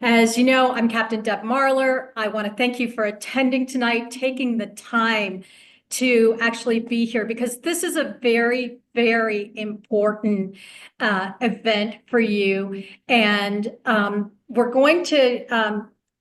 As you know, I'm Captain Deb Marler. I want to thank you for attending tonight, taking the time to actually be here because this is a very, very important event for you. And we're going to,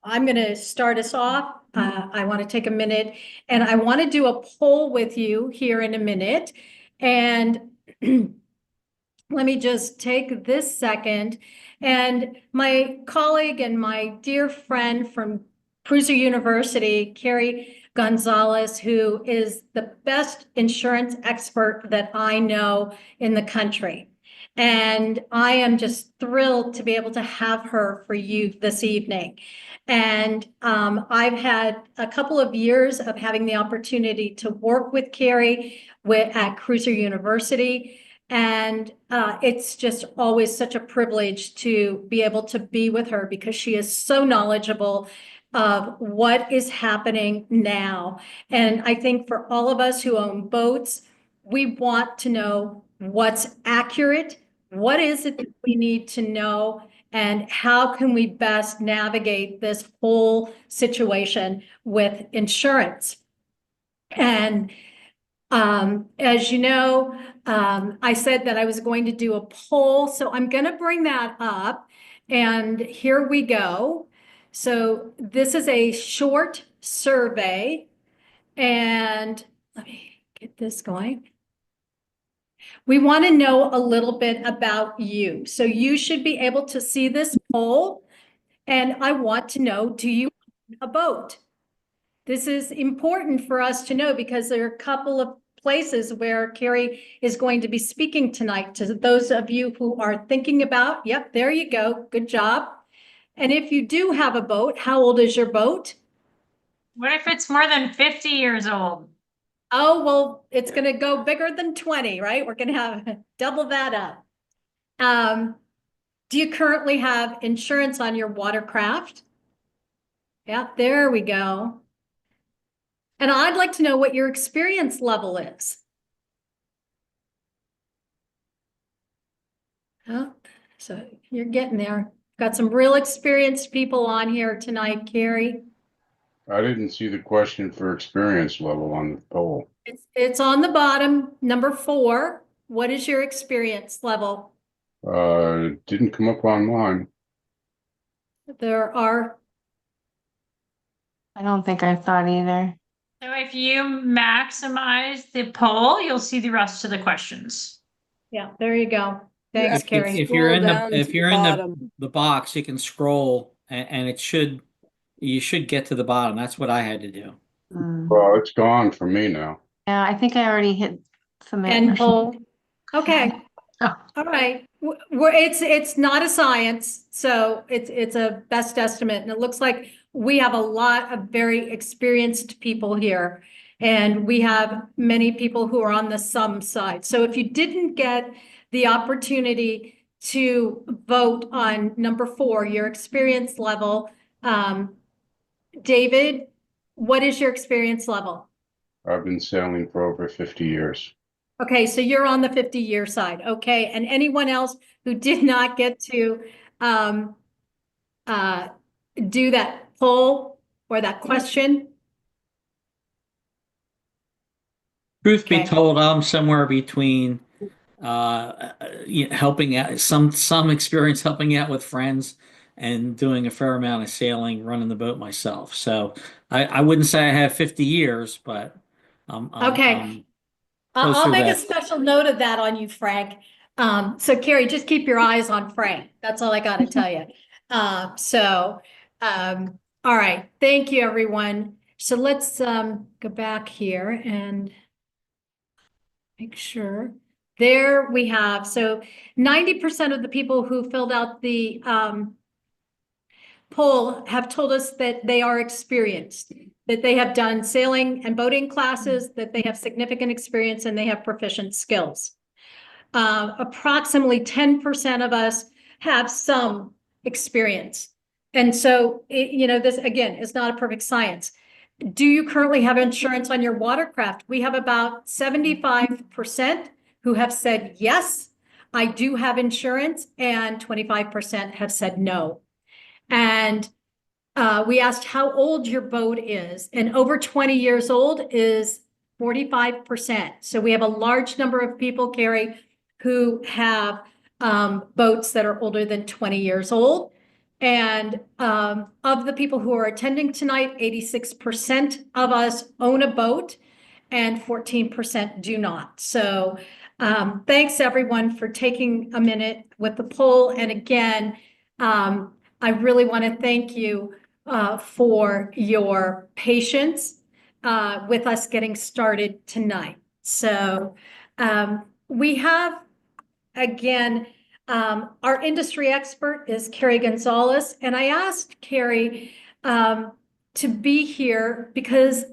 I'm going to start us off. I want to take a minute and I want to do a poll with you here in a minute. And let me just take this second. And my colleague and my dear friend from Cruiser University, Kerry Gonzalez, who is the best insurance expert that I know in the country. And I am just thrilled to be able to have her for you this evening. And I've had a couple of years of having the opportunity to work with Kerry at Cruiser University. And it's just always such a privilege to be able to be with her because she is so knowledgeable of what is happening now. And I think for all of us who own boats, we want to know what's accurate, what is it that we need to know, and how can we best navigate this whole situation with insurance. And as you know, I said that I was going to do a poll, so I'm going to bring that up. And here we go. So this is a short survey. And let me get this going. We want to know a little bit about you. So you should be able to see this poll. And I want to know, do you own a boat? This is important for us to know because there are a couple of places where Kerry is going to be speaking tonight to those of you who are thinking about, yep, there you go. Good job. And if you do have a boat, how old is your boat? What if it's more than 50 years old? Oh, well, it's going to go bigger than 20, right? We're going to have double that up. Do you currently have insurance on your watercraft? Yeah, there we go. And I'd like to know what your experience level is. Oh, so you're getting there. Got some real experienced people on here tonight, Kerry. I didn't see the question for experience level on the poll. It's on the bottom, number 4. What is your experience level? Didn't come up online. There are. I don't think I thought either. So if you maximize the poll, you'll see the rest of the questions. Yeah, there you go. Thanks, Kerry. If you're in bottom. the box, you can scroll and you should get to the bottom. That's what I had to do. Well, it's gone for me now. Yeah, I think I already hit submit. And poll. Okay. Oh. All right. It's not a science, so it's a best estimate. And it looks like we have a lot of very experienced people here. And we have many people who are on the some side. So if you didn't get the opportunity to vote on number 4, your experience level, David, what is your experience level? I've been sailing for over 50 years. Okay, so you're on the 50-year side. Okay, and anyone else who did not get to do that poll or that question? Truth Okay. be told, I'm somewhere between helping out some experience helping out with friends and doing a fair amount of sailing, running the boat myself. So I wouldn't say I have 50 years, but Okay. I'll make a special note of that on you, Frank. So Kerry, just keep your eyes on Frank. That's all I got to tell you. All right. Thank you, everyone. So let's go back here and make sure. There we have. So 90% of the people who filled out the poll have told us that they are experienced, that they have done sailing and boating classes, that they have significant experience and they have proficient skills. Approximately 10% of us have some experience. And so, this again is not a perfect science. Do you currently have insurance on your watercraft? We have about 75% who have said, yes, I do have insurance, and 25% have said no. And we asked how old your boat is, and over 20 years old is 45%. So we have a large number of people, Carrie, who have boats that are older than 20 years old. And of the people who are attending tonight, 86% of us own a boat and 14% do not. So thanks everyone for taking a minute with the poll. And again, I really want to thank you for your patience with us getting started tonight. So we have, again, our industry expert is Kerry Gonzalez, and I asked Kerry to be here because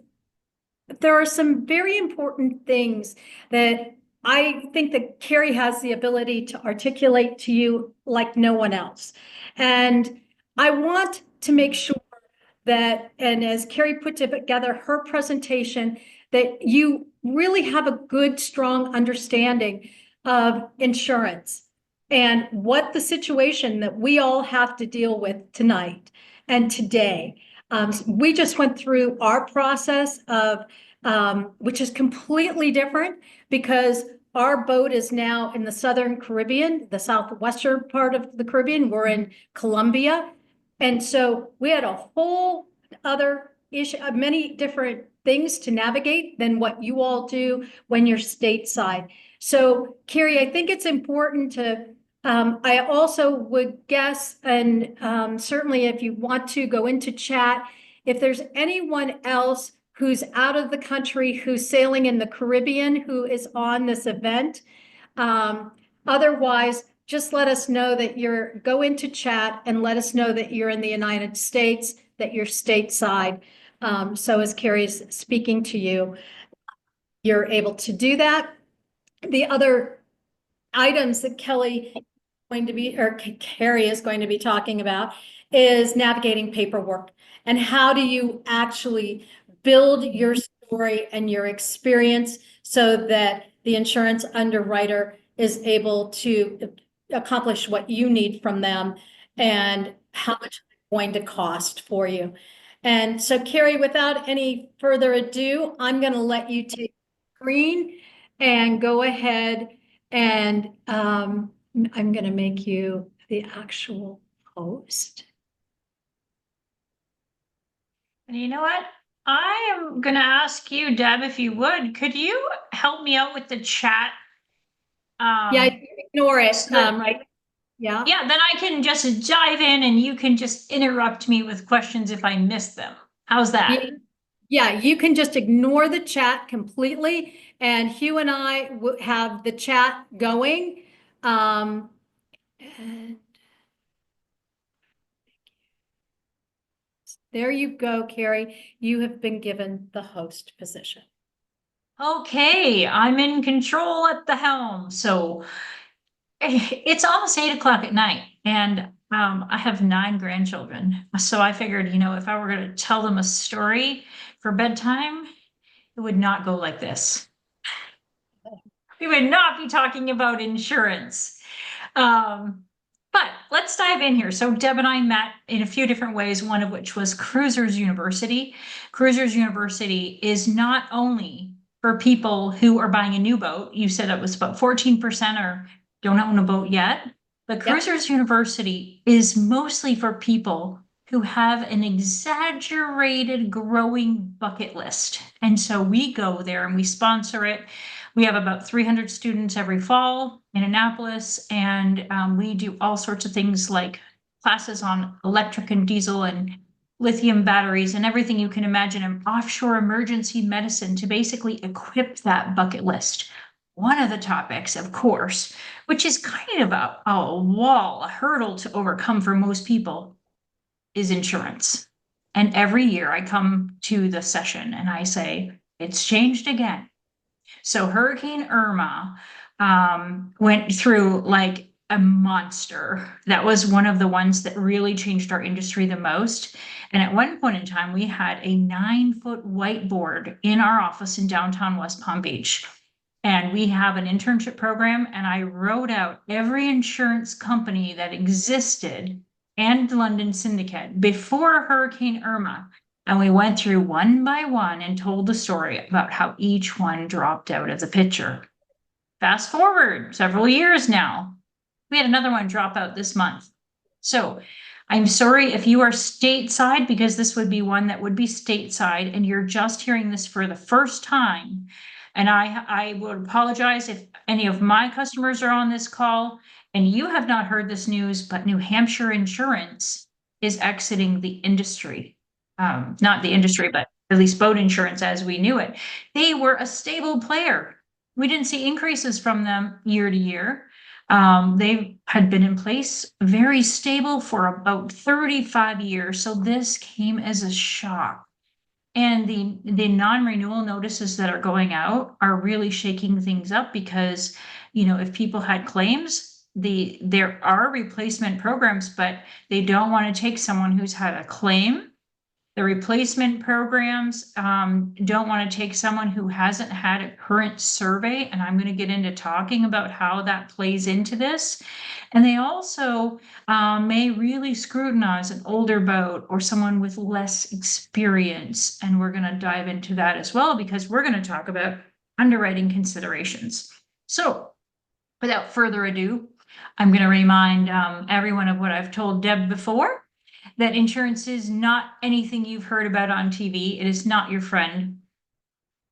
there are some very important things that I think that Kerry has the ability to articulate to you like no one else. And I want to make sure that, and as Kerry put together her presentation, that you really have a good, strong understanding of insurance and what the situation that we all have to deal with tonight and today. We just went through our process of, which is completely different because our boat is now in the Southern Caribbean, the southwestern part of the Caribbean. We're in Colombia. And so we had a whole other issue, many different things to navigate than what you all do when you're stateside. So Kerry, I think it's important to, I also would guess, and certainly if you want to go into chat, if there's anyone else who's out of the country, who's sailing in the Caribbean, who is on this event. Otherwise, just let us know that go into chat and let us know that you're in the United States, that you're stateside. So as Kerry's speaking to you, you're able to do that. The other items that Kerry is going to be talking about is navigating paperwork and how do you actually build your story and your experience so that the insurance underwriter is able to accomplish what you need from them and how much it's going to cost for you. And so Kerry, without any further ado, I'm going to let you take the screen and go ahead and I'm going to make you the actual host. And you know what? I am going to ask you, Deb, if you would, could you help me out with the chat? Yeah, ignore it, so right? Yeah. Yeah, then I can just dive in and you can just interrupt me with questions if I miss them. How's that? Yeah, you can just ignore the chat completely, and Hugh and I have the chat going. And there you go, Kerry. You have been given the host position. Okay, I'm in control at the helm. So it's almost 8 o'clock at night and I have 9 grandchildren. So I figured, if I were going to tell them a story for bedtime, it would not go like this. We would not be talking about insurance. But let's dive in here. So Deb and I met in a few different ways, one of which was Cruisers University. Cruisers University is not only for people who are buying a new boat. You said it was about 14% or don't own a boat yet. But Cruisers University is mostly for people who have an exaggerated growing bucket list. And so we go there and we sponsor it. We have about 300 students every fall in Annapolis, and we do all sorts of things like classes on electric and diesel and lithium batteries and everything you can imagine, and offshore emergency medicine to basically equip that bucket list. One of the topics, of course, which is kind of a hurdle to overcome for most people, is insurance. And every year I come to the session and I say, it's changed again. So Hurricane Irma went through like a monster. That was one of the ones that really changed our industry the most. And at one point in time, we had a 9-foot whiteboard in our office in downtown West Palm Beach. And we have an internship program, and I wrote out every insurance company that existed and London Syndicate before Hurricane Irma. And we went through one by one and told the story about how each one dropped out of the picture. Fast forward several years now, we had another one drop out this month. So I'm sorry if you are stateside, because this would be one that would be stateside and you're just hearing this for the first time. And I would apologize if any of my customers are on this call and you have not heard this news, but New Hampshire Insurance is exiting the industry. Not the industry, but at least boat insurance as we knew it. They were a stable player. We didn't see increases from them year to year. They had been in place very stable for about 35 years. So this came as a shock. And the non-renewal notices that are going out are really shaking things up because, if people had claims, there are replacement programs, but they don't want to take someone who's had a claim. The replacement programs don't want to take someone who hasn't had a current survey, and I'm going to get into talking about how that plays into this. And they also may really scrutinize an older boat or someone with less experience, and we're going to dive into that as well because we're going to talk about underwriting considerations. So without further ado, I'm going to remind everyone of what I've told Deb before. That insurance is not anything you've heard about on TV. It is not your friend.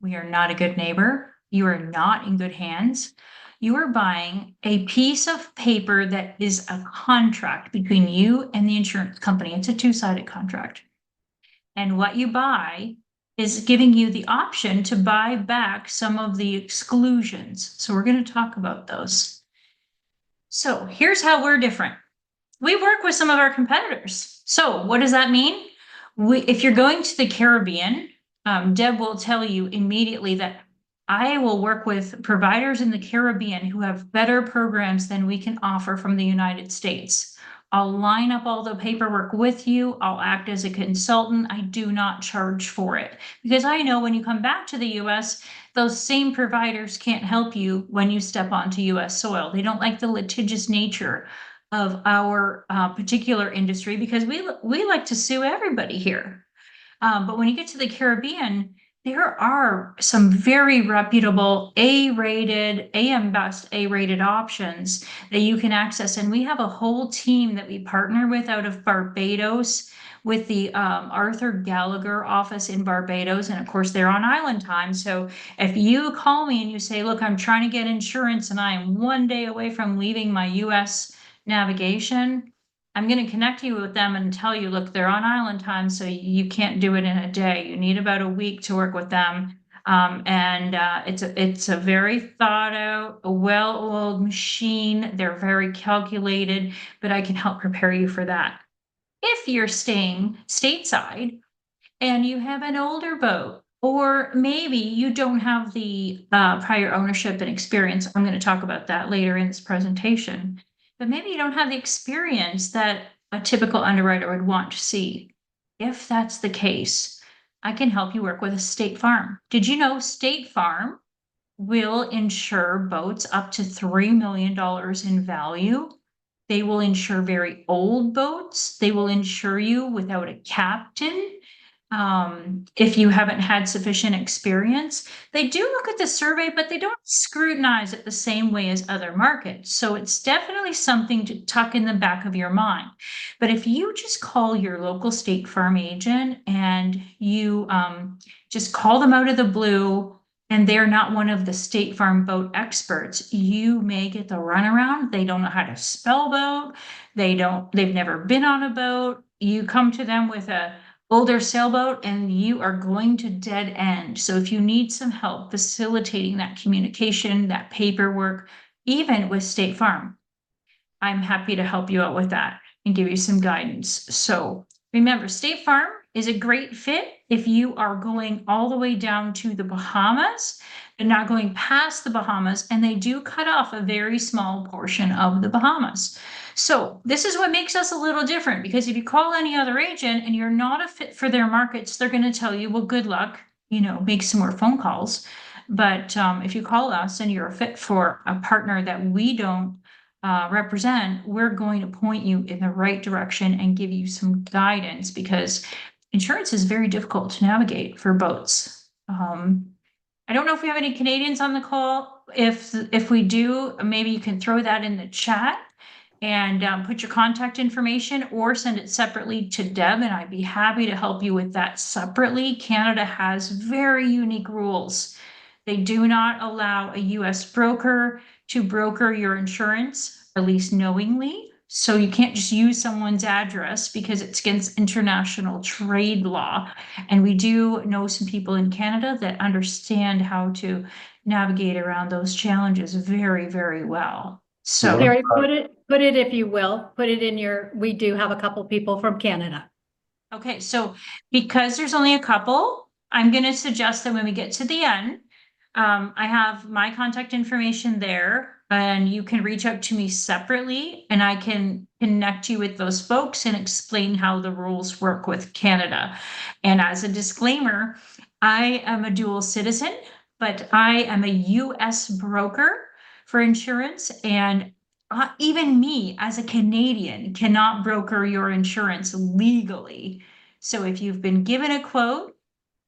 We are not a good neighbor. You are not in good hands. You are buying a piece of paper that is a contract between you and the insurance company. It's a two-sided contract. And what you buy is giving you the option to buy back some of the exclusions. So we're going to talk about those. So here's how we're different. We work with some of our competitors. So what does that mean? If you're going to the Caribbean, Deb will tell you immediately that I will work with providers in the Caribbean who have better programs than we can offer from the United States. I'll line up all the paperwork with you. I'll act as a consultant. I do not charge for it because I know when you come back to the US, those same providers can't help you when you step onto US soil. They don't like the litigious nature of our particular industry because we like to sue everybody here. But when you get to the Caribbean, there are some very reputable A-rated, AM Best A-rated options that you can access. And we have a whole team that we partner with out of Barbados with the Arthur Gallagher office in Barbados. And of course, they're on island time. So if you call me and you say, look, I'm trying to get insurance and I am one day away from leaving my US navigation, I'm going to connect you with them and tell you, look, they're on island time, so you can't do it in a day. You need about a week to work with them. It's a very thought out, a well-oiled machine. They're very calculated, but I can help prepare you for that. If you're staying stateside and you have an older boat, or maybe you don't have the prior ownership and experience, I'm going to talk about that later in this presentation. But maybe you don't have the experience that a typical underwriter would want to see. If that's the case, I can help you work with a State Farm. Did you know State Farm will insure boats up to $3 million in value? They will insure very old boats. They will insure you without a captain. If you haven't had sufficient experience, they do look at the survey, but they don't scrutinize it the same way as other markets. So it's definitely something to tuck in the back of your mind. But if you just call your local State Farm agent and you just call them out of the blue and they're not one of the State Farm boat experts, you may get the runaround. They don't know how to spell boat. They've never been on a boat. You come to them with a older sailboat and you are going to dead end. So if you need some help facilitating that communication, that paperwork, even with State Farm, I'm happy to help you out with that and give you some guidance. So remember, State Farm is a great fit if you are going all the way down to the Bahamas and not going past the Bahamas, and they do cut off a very small portion of the Bahamas. So this is what makes us a little different, because if you call any other agent and you're not a fit for their markets, they're going to tell you, well, good luck, make some more phone calls. But if you call us and you're a fit for a partner that we don't represent, we're going to point you in the right direction and give you some guidance, because insurance is very difficult to navigate for boats. I don't know if we have any Canadians on the call. If we do, maybe you can throw that in the chat and put your contact information, or send it separately to Deb, and I'd be happy to help you with that separately. Canada has very unique rules. They do not allow a US broker to broker your insurance, at least knowingly. So you can't just use someone's address because it's against international trade law. And we do know some people in Canada that understand how to navigate around those challenges very, very well. So Terry, put it if you will, put it in your, we do have a couple people from Canada. okay, so because there's only a couple, I'm gonna suggest that when we get to the end, I have my contact information there, and you can reach out to me separately, and I can connect you with those folks and explain how the rules work with Canada. And as a disclaimer, I am a dual citizen, but I am a US broker for insurance, and even me as a Canadian cannot broker your insurance legally. So if you've been given a quote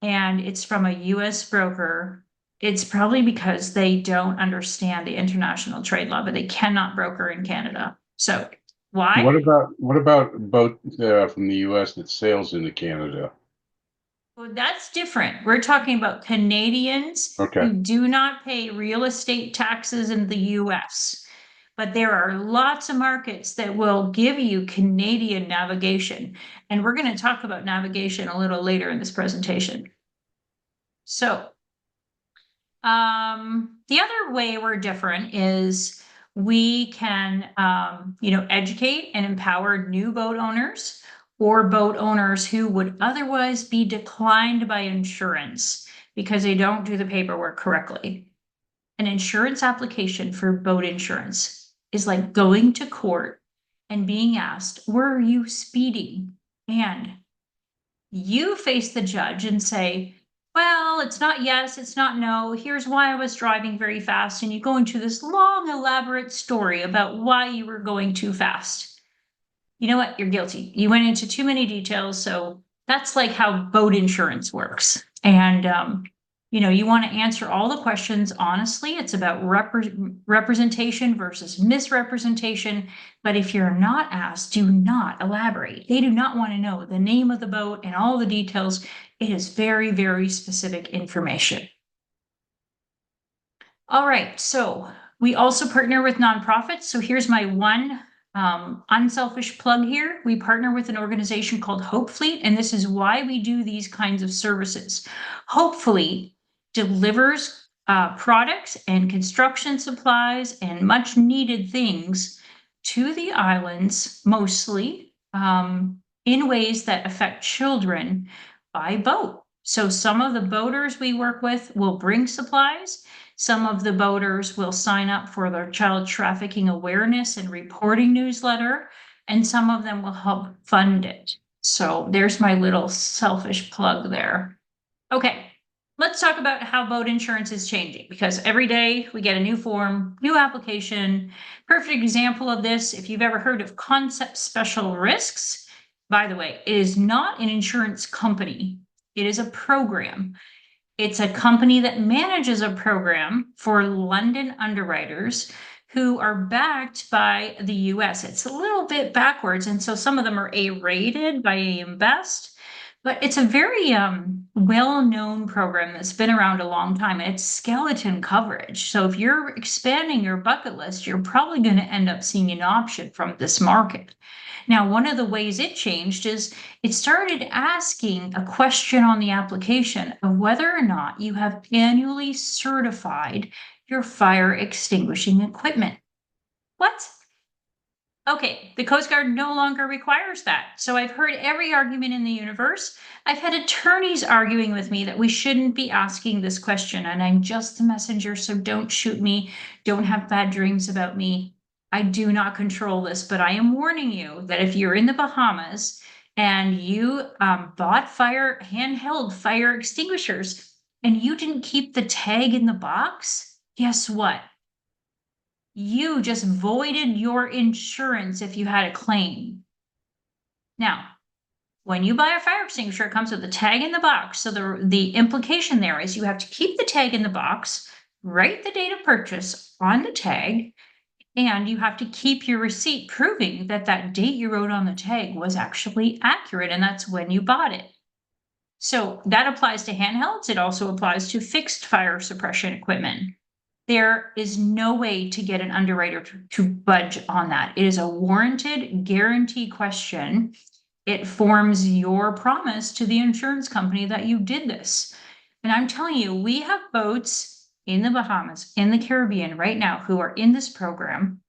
and it's from a US broker, it's probably because they don't understand the international trade law, but they cannot broker in Canada. So why? What about a boat from the US that sails into Canada? Well, that's different. We're talking about Canadians Okay. who do not pay real estate taxes in the US. But there are lots of markets that will give you Canadian navigation. And we're going to talk about navigation a little later in this presentation. So the other way we're different is we can, educate and empower new boat owners, or boat owners who would otherwise be declined by insurance because they don't do the paperwork correctly. An insurance application for boat insurance is like going to court and being asked, were you speeding? And you face the judge and say, well, it's not yes, it's not no. Here's why I was driving very fast. And you go into this long, elaborate story about why you were going too fast. You know what? You're guilty. You went into too many details. So that's like how boat insurance works. And, you want to answer all the questions honestly. It's about representation versus misrepresentation. But if you're not asked, do not elaborate. They do not want to know the name of the boat and all the details. It is very, very specific information. All right, so we also partner with nonprofits. So here's my one unselfish plug here. We partner with an organization called Hope Fleet, and this is why we do these kinds of services. Hope Fleet delivers products and construction supplies and much needed things to the islands, mostly in ways that affect children by boat. So some of the boaters we work with will bring supplies. Some of the boaters will sign up for their child trafficking awareness and reporting newsletter, and some of them will help fund it. So there's my little selfish plug there. Okay, let's talk about how boat insurance is changing, because every day we get a new form, new application. Perfect example of this, if you've ever heard of Concept Special Risks, by the way, it is not an insurance company. It is a program. It's a company that manages a program for London underwriters who are backed by the US. It's a little bit backwards, and so some of them are A-rated by AM Best, but it's a very well-known program that's been around a long time. It's skeleton coverage. So if you're expanding your bucket list, you're probably going to end up seeing an option from this market. Now, one of the ways it changed is it started asking a question on the application of whether or not you have annually certified your fire extinguishing equipment. What? Okay, the Coast Guard no longer requires that. So I've heard every argument in the universe. I've had attorneys arguing with me that we shouldn't be asking this question, and I'm just the messenger, so don't shoot me. Don't have bad dreams about me. I do not control this, but I am warning you that if you're in the Bahamas and you bought handheld fire extinguishers and you didn't keep the tag in the box, guess what? you just voided your insurance if you had a claim. Now, when you buy a fire extinguisher, it comes with a tag in the box. So the implication there is you have to keep the tag in the box, write the date of purchase on the tag, and you have to keep your receipt proving that that date you wrote on the tag was actually accurate, and that's when you bought it. So that applies to handhelds. It also applies to fixed fire suppression equipment. There is no way to get an underwriter to budge on that. It is a warranted guarantee question. It forms your promise to the insurance company that you did this. And I'm telling you, we have boats in the Bahamas, in the Caribbean right now who are in this program,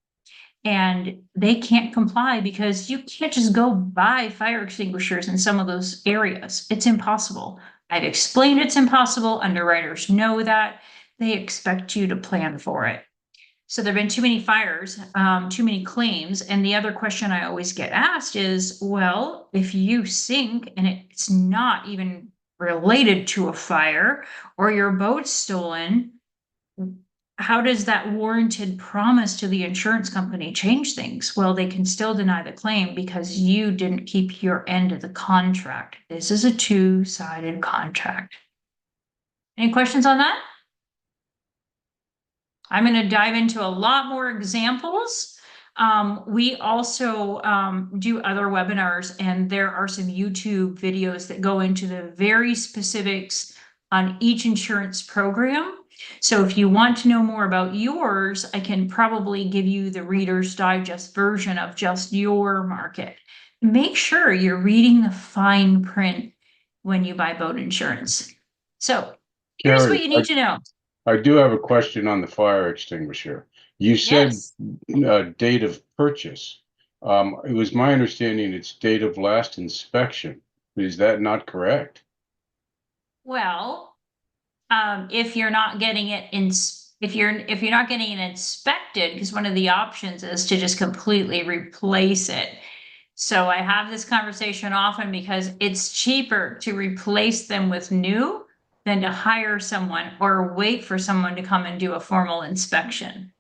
and they can't comply because you can't just go buy fire extinguishers in some of those areas. It's impossible. I've explained it's impossible. Underwriters know that. They expect you to plan for it. So there've been too many fires, too many claims. And the other question I always get asked is, well, if you sink and it's not even related to a fire or your boat's stolen, how does that warranted promise to the insurance company change things? Well, they can still deny the claim because you didn't keep your end of the contract. This is a two-sided contract. Any questions on that? I'm going to dive into a lot more examples. We also do other webinars, and there are some YouTube videos that go into the very specifics on each insurance program. So if you want to know more about yours, I can probably give you the Reader's Digest version of just your market. Make sure you're reading the fine print when you buy boat insurance. So here's Kerry, what you need to know. I do have a question on the fire extinguisher. You said Yes. date of purchase. It was my understanding it's date of last inspection. Is that not correct? Well, if you're not getting it if you're not getting it inspected, because one of the options is to just completely replace it. So I have this conversation often because it's cheaper to replace them with new than to hire someone or wait for someone to come and do a formal inspection.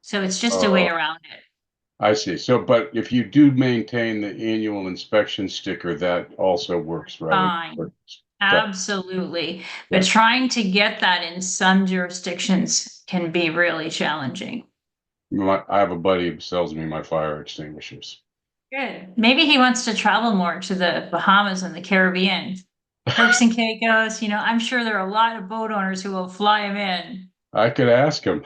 So it's just a way around it. I see. So, but if you do maintain the annual inspection sticker, that also works, right? Fine. Absolutely. But trying to get that in some jurisdictions can be really challenging. I have a buddy who sells me my fire extinguishers. Good. Maybe he wants to travel more to the Bahamas and the Caribbean. Turks and Caicos, I'm sure there are a lot of boat owners who will fly him in. I could ask him.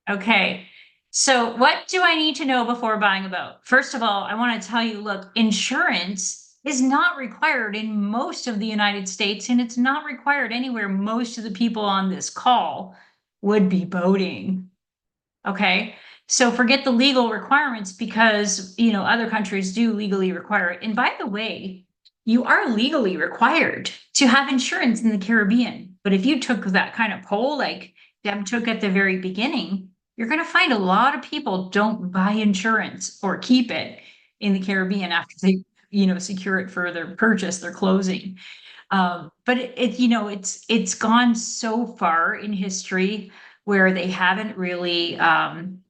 Okay. So what do I need to know before buying a boat? First of all, I want to tell you, look, insurance is not required in most of the United States, and it's not required anywhere most of the people on this call would be boating. Okay. So forget the legal requirements because, other countries do legally require it. And by the way, you are legally required to have insurance in the Caribbean. But if you took that kind of poll like Deb took at the very beginning, you're going to find a lot of people don't buy insurance or keep it in the Caribbean after they, secure it for their purchase, their closing. But it's gone so far in history where they haven't really,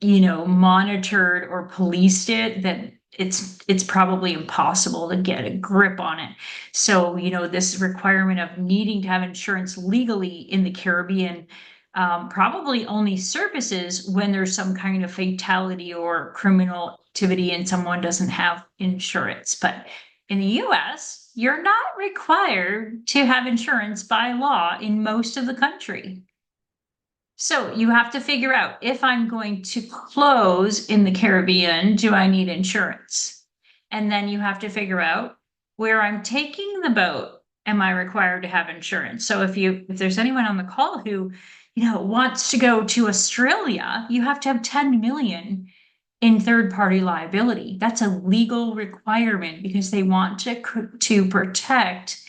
monitored or policed it, that it's probably impossible to get a grip on it. So, this requirement of needing to have insurance legally in the Caribbean probably only surfaces when there's some kind of fatality or criminal activity and someone doesn't have insurance. But in the US, you're not required to have insurance by law in most of the country. So you have to figure out, if I'm going to close in the Caribbean, do I need insurance? And then you have to figure out, where I'm taking the boat, am I required to have insurance? So if there's anyone on the call who, wants to go to Australia, you have to have 10 million in third-party liability. That's a legal requirement because they want to protect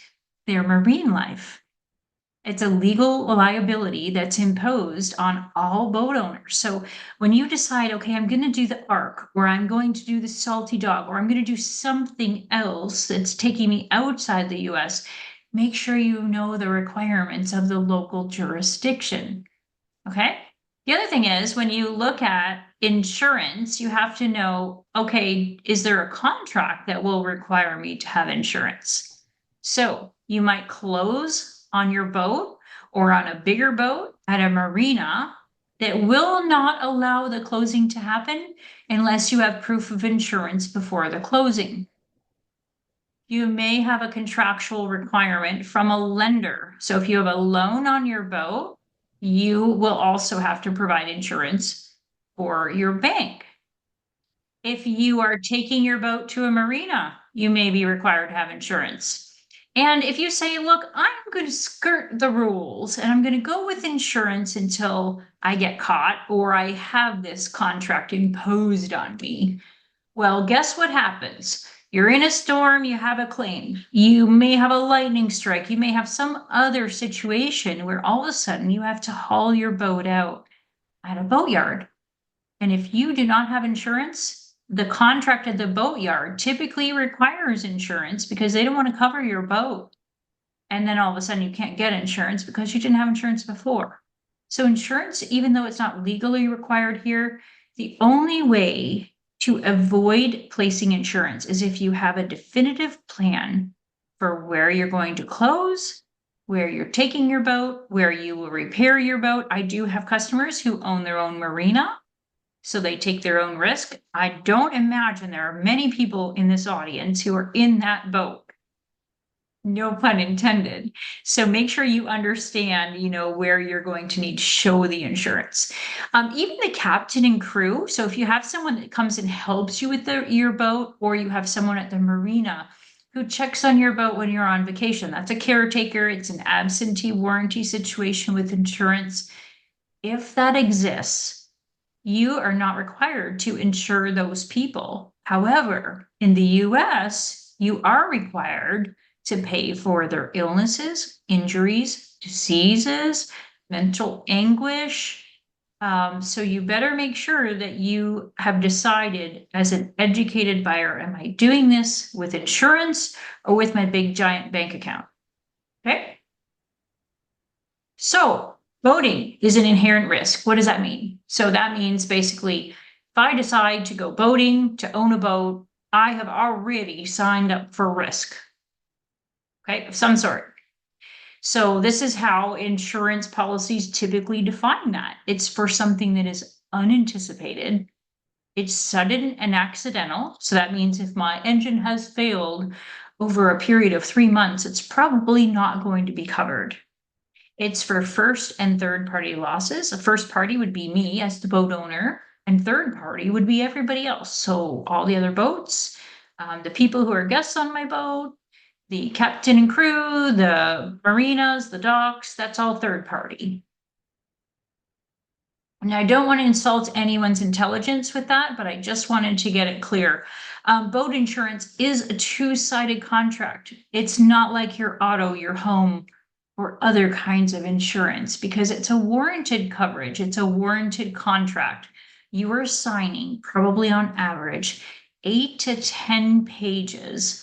their marine life. It's a legal liability that's imposed on all boat owners. So when you decide, okay, I'm going to do the ARC, or I'm going to do the Salty Dog, or I'm going to do something else that's taking me outside the US, make sure you know the requirements of the local jurisdiction. Okay? The other thing is when you look at insurance, you have to know, okay, is there a contract that will require me to have insurance? So you might close on your boat or on a bigger boat at a marina that will not allow the closing to happen unless you have proof of insurance before the closing. You may have a contractual requirement from a lender. So if you have a loan on your boat, you will also have to provide insurance for your bank. If you are taking your boat to a marina, you may be required to have insurance. And if you say, look, I'm going to skirt the rules and I'm going to go with insurance until I get caught or I have this contract imposed on me. Well, guess what happens? You're in a storm, you have a claim. You may have a lightning strike. You may have some other situation where all of a sudden you have to haul your boat out at a boatyard. And if you do not have insurance, the contract at the boatyard typically requires insurance because they don't want to cover your boat. And then all of a sudden you can't get insurance because you didn't have insurance before. So insurance, even though it's not legally required here, the only way to avoid placing insurance is if you have a definitive plan for where you're going to close, where you're taking your boat, where you will repair your boat. I do have customers who own their own marina, so they take their own risk. I don't imagine there are many people in this audience who are in that boat. No pun intended. So make sure you understand, where you're going to need to show the insurance. Even the captain and crew. So if you have someone that comes and helps you with your boat, or you have someone at the marina who checks on your boat when you're on vacation, that's a caretaker. It's an absentee warranty situation with insurance. If that exists, you are not required to insure those people. However, in the US, you are required to pay for their illnesses, injuries, diseases, mental anguish. So you better make sure that you have decided as an educated buyer, am I doing this with insurance or with my big giant bank account? Okay. So boating is an inherent risk. What does that mean? So that means basically, if I decide to go boating, to own a boat, I have already signed up for risk. Okay, of some sort. So this is how insurance policies typically define that. It's for something that is unanticipated. It's sudden and accidental. So that means if my engine has failed over a period of 3 months, it's probably not going to be covered. It's for first and third party losses. A first party would be me as the boat owner, and third party would be everybody else. So all the other boats, the people who are guests on my boat, the captain and crew, the marinas, the docks, that's all third party. And I don't want to insult anyone's intelligence with that, but I just wanted to get it clear. Boat insurance is a two-sided contract. It's not like your auto, your home, or other kinds of insurance because it's a warranted coverage. It's a warranted contract. You are signing probably on average 8 to 10 pages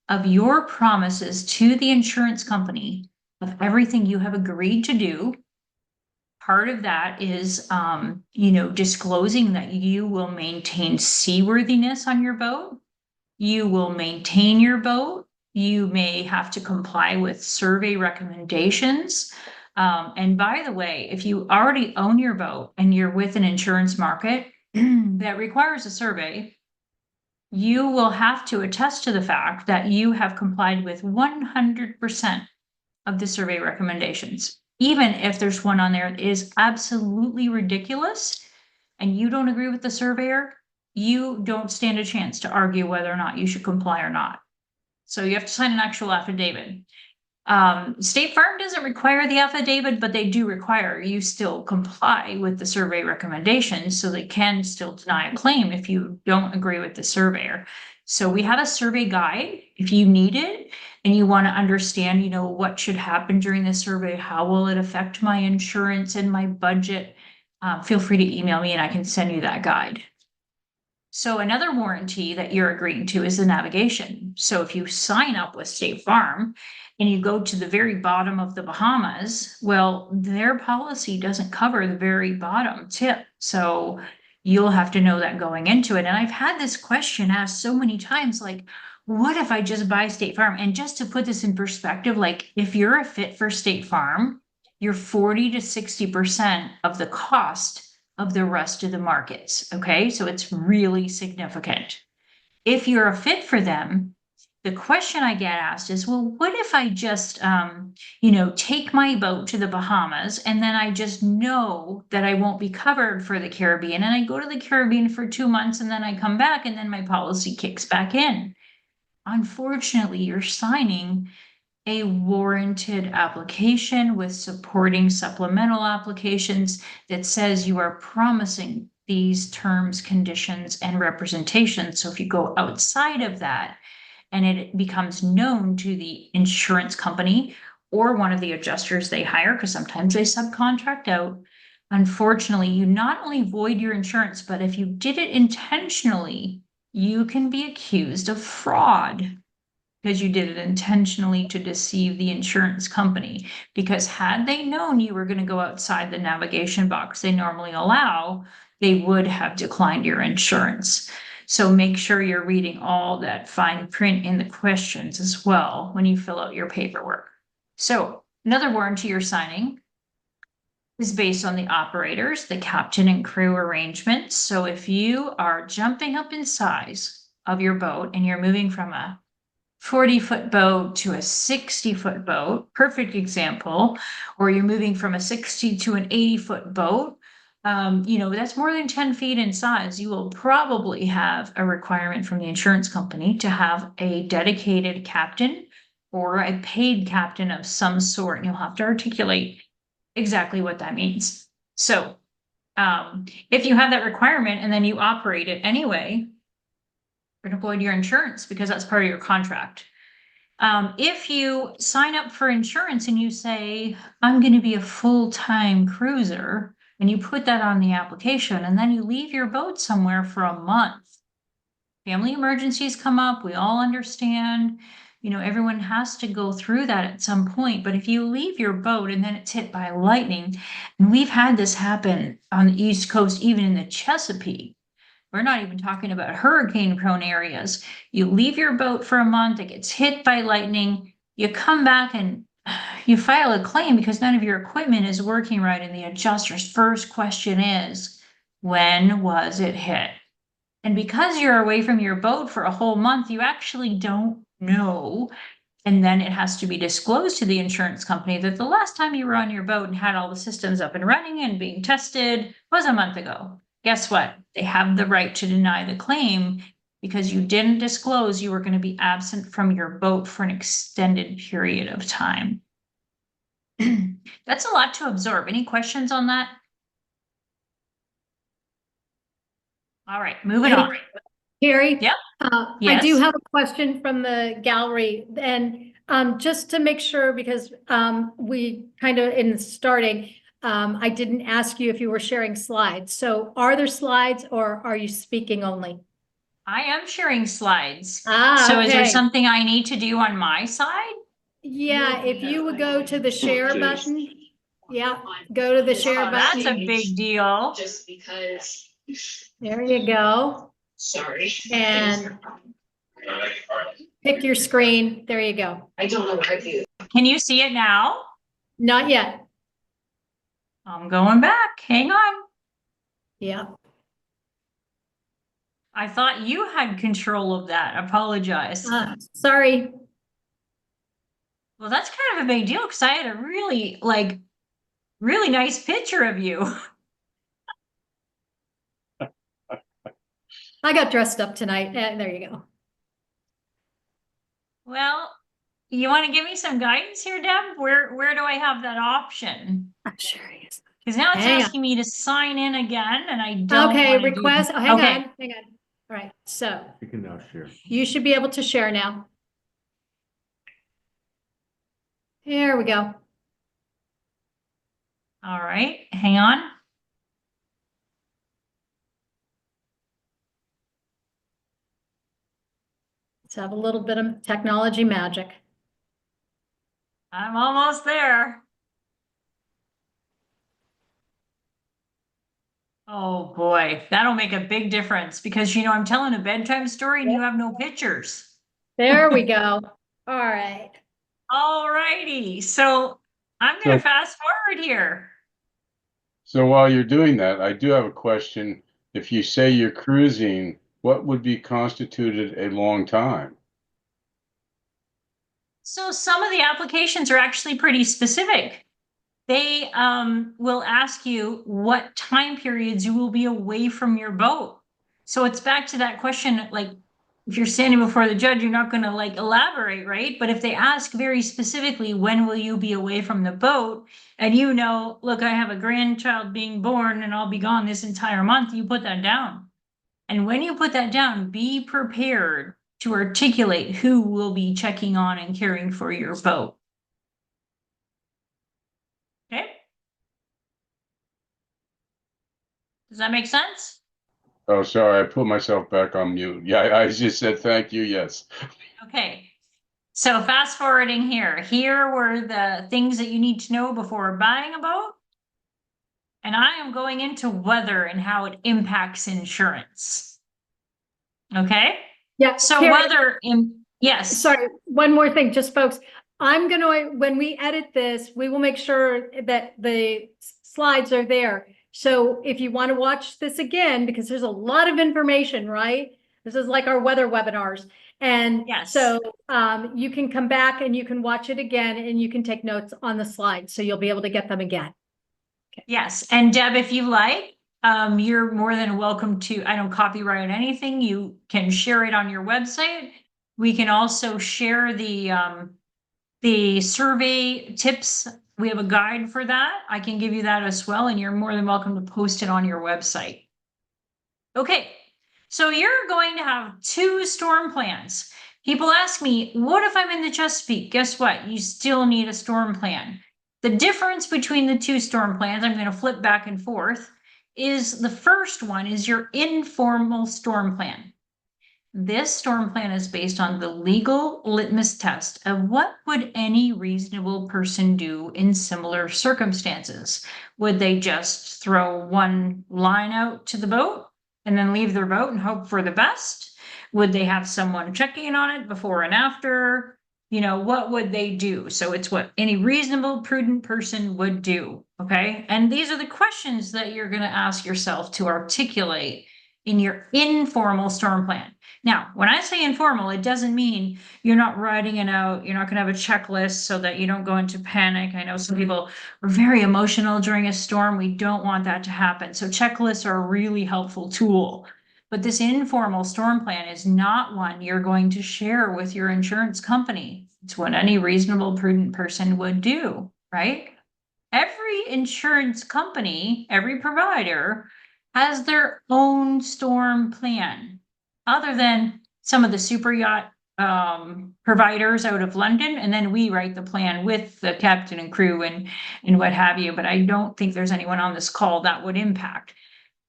of your promises to the insurance company of everything you have agreed to do. Part of that is, disclosing that you will maintain seaworthiness on your boat. You will maintain your boat. You may have to comply with survey recommendations. And by the way, if you already own your boat and you're with an insurance market that requires a survey, you will have to attest to the fact that you have complied with 100% of the survey recommendations. Even if there's one on there that is absolutely ridiculous and you don't agree with the surveyor, you don't stand a chance to argue whether or not you should comply or not. So you have to sign an actual affidavit. State Farm doesn't require the affidavit, but they do require you still comply with the survey recommendations, so they can still deny a claim if you don't agree with the surveyor. So we have a survey guide if you need it and you want to understand, what should happen during the survey, how will it affect my insurance and my budget. Feel free to email me and I can send you that guide. So another warranty that you're agreeing to is the navigation. So if you sign up with State Farm and you go to the very bottom of the Bahamas, well, their policy doesn't cover the very bottom tip. So you'll have to know that going into it. And I've had this question asked so many times, like, what if I just buy State Farm? And just to put this in perspective, like if you're a fit for State Farm, you're 40 to 60% of the cost of the rest of the markets. Okay. So it's really significant. If you're a fit for them, the question I get asked is, well, what if I just, take my boat to the Bahamas and then I just know that I won't be covered for the Caribbean and I go to the Caribbean for 2 months and then I come back and then my policy kicks back in. Unfortunately, you're signing a warranted application with supporting supplemental applications that says you are promising these terms, conditions, and representation. So if you go outside of that and it becomes known to the insurance company or one of the adjusters they hire, because sometimes they subcontract out, unfortunately, you not only void your insurance, but if you did it intentionally, you can be accused of fraud because you did it intentionally to deceive the insurance company. Because had they known you were going to go outside the navigation box they normally allow, they would have declined your insurance. So make sure you're reading all that fine print in the questions as well when you fill out your paperwork. So another warranty you're signing is based on the operators, the captain and crew arrangements. So if you are jumping up in size of your boat and you're moving from a 40-foot boat to a 60-foot boat, perfect example, or you're moving from a 60 to an 80-foot boat, that's more than 10 feet in size. You will probably have a requirement from the insurance company to have a dedicated captain or a paid captain of some sort. And you'll have to articulate exactly what that means. So if you have that requirement and then you operate it anyway, you're going to void your insurance because that's part of your contract. If you sign up for insurance and you say, I'm going to be a full-time cruiser, and you put that on the application, and then you leave your boat somewhere for a month, family emergencies come up, we all understand, everyone has to go through that at some point. But if you leave your boat and then it's hit by lightning, and we've had this happen on the East Coast, even in the Chesapeake, we're not even talking about hurricane-prone areas. You leave your boat for a month, it gets hit by lightning, you come back and you file a claim because none of your equipment is working right. And the adjuster's first question is, when was it hit? And because you're away from your boat for a whole month, you actually don't know. And then it has to be disclosed to the insurance company that the last time you were on your boat and had all the systems up and running and being tested was a month ago. Guess what? They have the right to deny the claim because you didn't disclose you were going to be absent from your boat for an extended period of time. That's a lot to absorb. Any questions on that? All right, moving on. Carrie? Yep. I do Yes. have a question from the gallery, and just to make sure, because we kind of in starting, I didn't ask you if you were sharing slides. So are there slides or are you speaking only? I am sharing slides. Ah, So is there okay. something I need to do on my side? Yeah, if you would go to the share button. Yeah, go to the share Oh, that's button. a big deal. Just because, There you go. sorry. And pick your screen. There you go. I don't know what I do. Can you see it now? Not yet. I'm going back. Hang on. Yeah. I thought you had control of that. Apologize. Sorry. Well, that's kind of a big deal because I had a really nice picture of you. I got dressed up tonight. There you go. Well, you want to give me some guidance here, Deb? Where do I have that option? I'm sure he is. Because now it's Hang on. asking me to sign in again, and I don't Okay, want to request. do... Oh, hang Okay. on. Hang on. All right. So You can now share. you should be able to share now. Here we go. All right, hang on. Let's have a little bit of technology magic. I'm almost there. Oh boy, that'll make a big difference because I'm telling a bedtime story and you have no pictures. There we go. All right. All righty, so I'm gonna So- fast forward here. So while you're doing that, I do have a question. If you say you're cruising, what would be constituted a long time? So some of the applications are actually pretty specific. They will ask you what time periods you will be away from your boat. So it's back to that question, like if you're standing before the judge, you're not going to like elaborate, right? But if they ask very specifically, when will you be away from the boat? And look, I have a grandchild being born and I'll be gone this entire month, you put that down. And when you put that down, be prepared to articulate who will be checking on and caring for your boat. Okay? Does that make sense? Oh, sorry, I put myself back on mute. Yeah, I just said thank you, yes. Okay. So fast forwarding here. Here were the things that you need to know before buying a boat. And I am going into weather and how it impacts insurance. Okay? Yeah. So Carrie, yes. sorry, one more thing, just folks. I'm gonna, when we edit this, we will make sure that the slides are there. So if you want to watch this again, because there's a lot of information, right? This is like our weather webinars. And Yes. so you can come back and you can watch it again and you can take notes on the slides. So you'll be able to get them again. Yes. And Deb, if you like, you're more than welcome to, I don't copyright anything. You can share it on your website. We can also share the survey tips. We have a guide for that. I can give you that as well, and you're more than welcome to post it on your website. Okay, so you're going to have 2 storm plans. People ask me, what if I'm in the Chesapeake? Guess what? You still need a storm plan. The difference between the 2 storm plans, I'm going to flip back and forth, is the first one is your informal storm plan. This storm plan is based on the legal litmus test of what would any reasonable person do in similar circumstances. Would they just throw one line out to the boat and then leave their boat and hope for the best? Would they have someone checking on it before and after? What would they do? So it's what any reasonable, prudent person would do. Okay. And these are the questions that you're going to ask yourself to articulate in your informal storm plan. Now, when I say informal, it doesn't mean you're not writing it out. You're not going to have a checklist so that you don't go into panic. I know some people are very emotional during a storm. We don't want that to happen. So checklists are a really helpful tool. But this informal storm plan is not one you're going to share with your insurance company. It's what any reasonable, prudent person would do, right? Every insurance company, every provider has their own storm plan, other than some of the super yacht providers out of London. And then we write the plan with the captain and crew and what have you. But I don't think there's anyone on this call that would impact.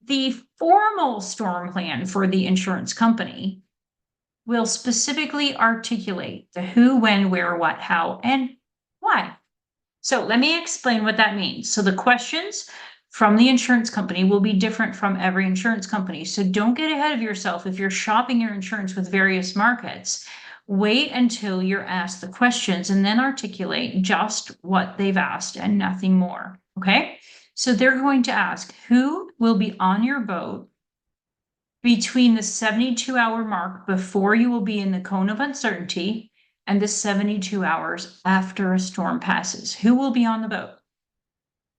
The formal storm plan for the insurance company will specifically articulate the who, when, where, what, how, and why. So let me explain what that means. So the questions from the insurance company will be different from every insurance company. So don't get ahead of yourself if you're shopping your insurance with various markets. Wait until you're asked the questions and then articulate just what they've asked and nothing more. Okay? So they're going to ask who will be on your boat between the 72-hour mark before you will be in the cone of uncertainty and the 72 hours after a storm passes. Who will be on the boat?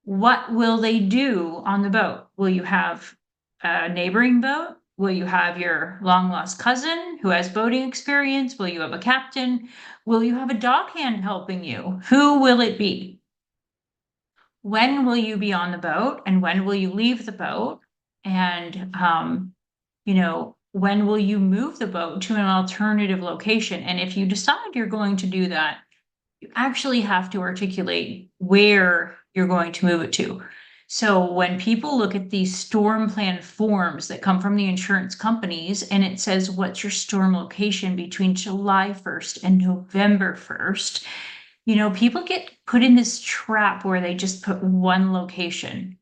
What will they do on the boat? Will you have a neighboring boat? Will you have your long lost cousin who has boating experience? Will you have a captain? Will you have a dockhand helping you? Who will it be? When will you be on the boat and when will you leave the boat? And, when will you move the boat to an alternative location? And if you decide you're going to do that, you actually have to articulate where you're going to move it to. So when people look at these storm plan forms that come from the insurance companies and it says, what's your storm location between July 1st and November 1st? People get put in this trap where they just put one location.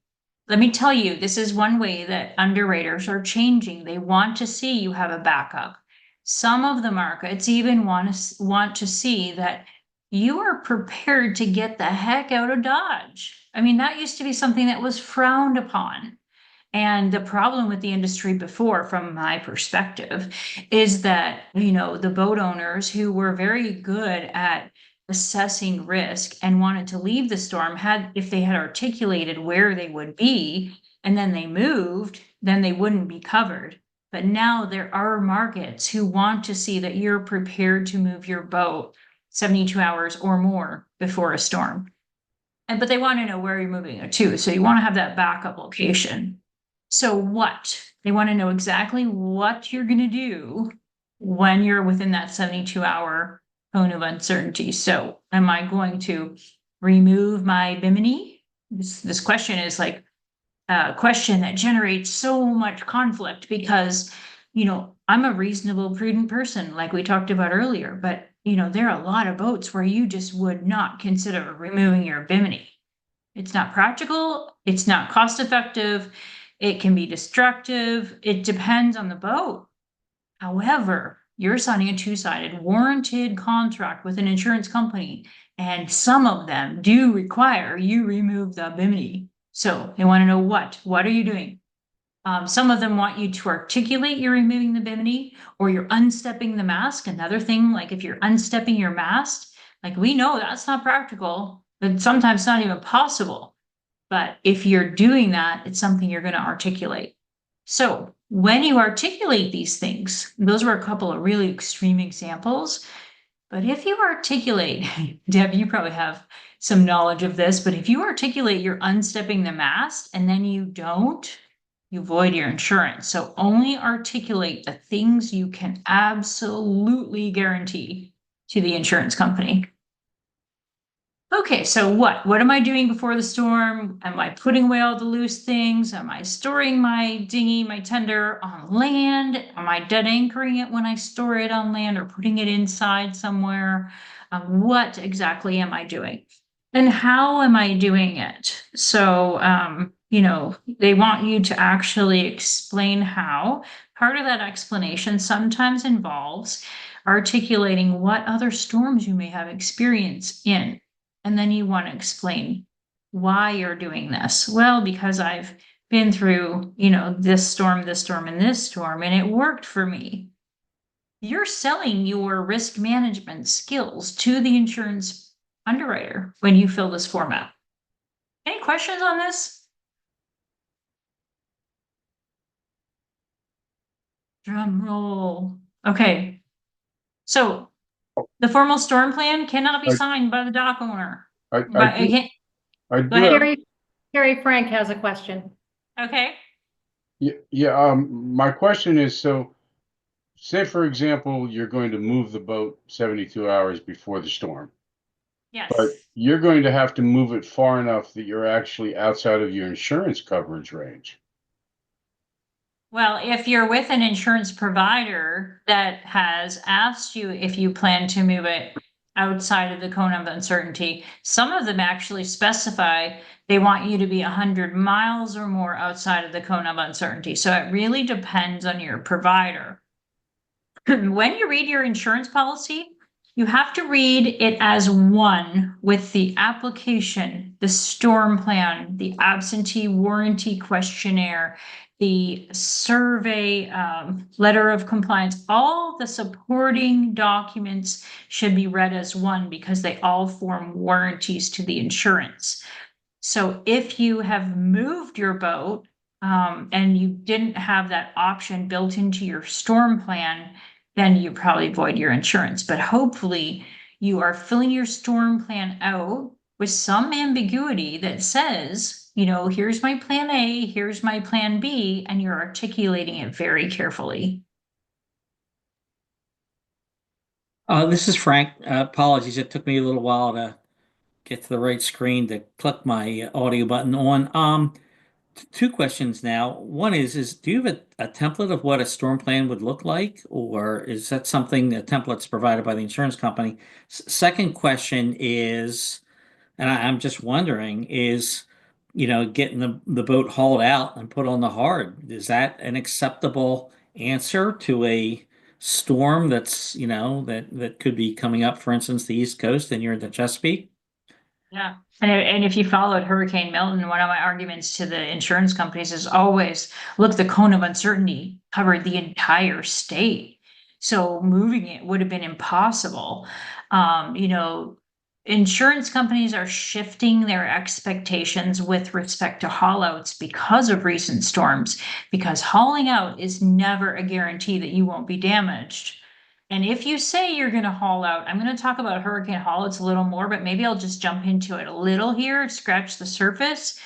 Let me tell you, this is one way that underwriters are changing. They want to see you have a backup. Some of the markets even want to see that you are prepared to get the heck out of Dodge. I mean, that used to be something that was frowned upon. And the problem with the industry before, from my perspective, is that, the boat owners who were very good at assessing risk and wanted to leave the storm if they had articulated where they would be and then they moved, then they wouldn't be covered. But now there are markets who want to see that you're prepared to move your boat 72 hours or more before a storm. But they want to know where you're moving it to. So you want to have that backup location. So what? They want to know exactly what you're going to do when you're within that 72-hour cone of uncertainty. So am I going to remove my bimini? This question is like a question that generates so much conflict because, I'm a reasonable, prudent person, like we talked about earlier, but, there are a lot of boats where you just would not consider removing your bimini. It's not practical. It's not cost effective. It can be destructive. It depends on the boat. However, you're signing a two-sided warranted contract with an insurance company, and some of them do require you remove the bimini. So they want to know what are you doing? Some of them want you to articulate you're removing the bimini or you're unstepping the mast. Another thing, like if you're unstepping your mast, like we know that's not practical, but sometimes not even possible. But if you're doing that, it's something you're going to articulate. So when you articulate these things, those were a couple of really extreme examples. But if you articulate, Deb, you probably have some knowledge of this, but if you articulate you're unstepping the mast and then you don't, you void your insurance. So only articulate the things you can absolutely guarantee to the insurance company. Okay, so what am I doing before the storm? Am I putting away all the loose things? Am I storing my dinghy, my tender on land? Am I dead anchoring it when I store it on land or putting it inside somewhere? What exactly am I doing? And how am I doing it? So, they want you to actually explain how. Part of that explanation sometimes involves articulating what other storms you may have experience in. And then you want to explain why you're doing this. Well, because I've been through, this storm, and this storm, and it worked for me. You're selling your risk management skills to the insurance underwriter when you fill this form out. Any questions on this? Drum roll. Okay. So the formal storm plan cannot be signed by the dock owner. I Go ahead. Kerry Frank has a question. Okay. My question is, so say for example, you're going to move the boat 72 hours before the storm, Yes. but you're going to have to move it far enough that you're actually outside of your insurance coverage range. Well, if you're with an insurance provider that has asked you if you plan to move it outside of the cone of uncertainty, some of them actually specify they want you to be 100 miles or more outside of the cone of uncertainty. So it really depends on your provider. When you read your insurance policy, you have to read it as one with the application, the storm plan, the absentee warranty questionnaire, the survey, letter of compliance. All the supporting documents should be read as one because they all form warranties to the insurance. So if you have moved your boat and you didn't have that option built into your storm plan, then you probably void your insurance. But hopefully you are filling your storm plan out with some ambiguity that says, here's my plan A, here's my plan B, and you're articulating it very carefully. This is Frank. Apologies, it took me a little while to get to the right screen to click my audio button on. two questions now. One is do you have a template of what a storm plan would look like, or is that something, a template's provided by the insurance company? Second question is, and I'm just wondering, is, getting the boat hauled out and put on the hard, is that an acceptable answer to a storm that's, that could be coming up, for instance, the East Coast and you're in the Chesapeake? Yeah, and if you followed Hurricane Milton, one of my arguments to the insurance companies is always, look, the cone of uncertainty covered the entire state. So moving it would have been impossible. Insurance companies are shifting their expectations with respect to haul outs because of recent storms, because hauling out is never a guarantee that you won't be damaged. And if you say you're gonna haul out, I'm gonna talk about hurricane haul outs a little more, but maybe I'll just jump into it a little here, scratch the surface.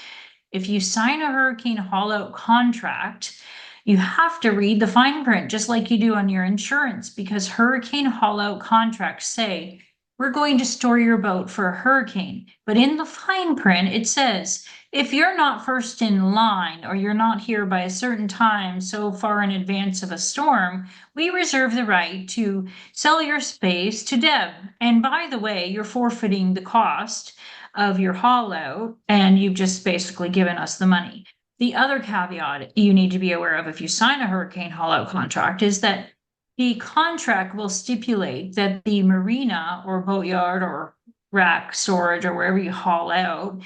If you sign a hurricane haul out contract, you have to read the fine print, just like you do on your insurance, because hurricane haul out contracts say, we're going to store your boat for a hurricane. But in the fine print, it says, if you're not first in line or you're not here by a certain time so far in advance of a storm, we reserve the right to sell your space to Deb. And by the way, you're forfeiting the cost of your haul out and you've just basically given us the money. The other caveat you need to be aware of if you sign a hurricane haul out contract is that the contract will stipulate that the marina or boatyard or rack storage or wherever you haul out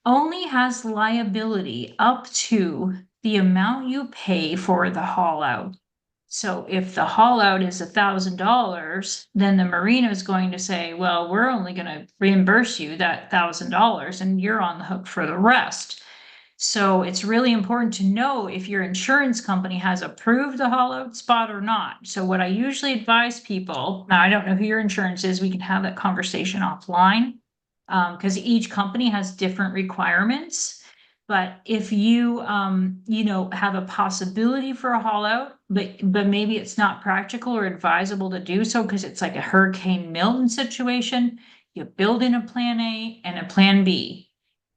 only has liability up to the amount you pay for the haul out. So if the haul out is $1,000, then the marina is going to say, well, we're only going to reimburse you that $1,000 and you're on the hook for the rest. So it's really important to know if your insurance company has approved the haul out spot or not. So what I usually advise people, now I don't know who your insurance is, we can have that conversation offline. Because each company has different requirements. But if you, have a possibility for a haul out, but maybe it's not practical or advisable to do so because it's like a Hurricane Milton situation, you build in a plan A and a plan B.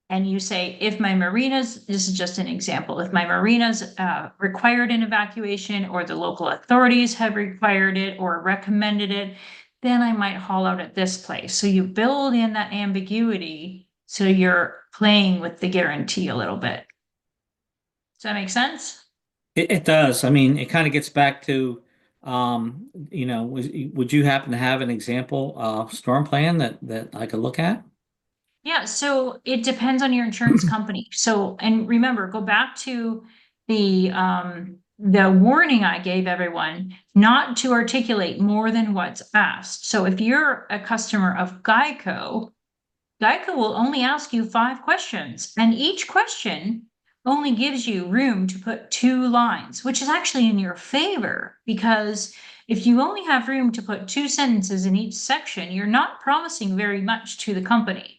And you say, if my marina's, this is just an example, if my marina's required an evacuation or the local authorities have required it or recommended it, then I might haul out at this place. So you build in that ambiguity so you're playing with the guarantee a little bit. Does that make sense? It does. I mean, it kind of gets back to, would you happen to have an example storm plan that I could look at? Yeah, so it depends on your insurance company. So, and remember, go back to the warning I gave everyone not to articulate more than what's asked. So if you're a customer of Geico will only ask you 5 questions, and each question only gives you room to put 2 lines, which is actually in your favor, because if you only have room to put 2 sentences in each section, you're not promising very much to the company.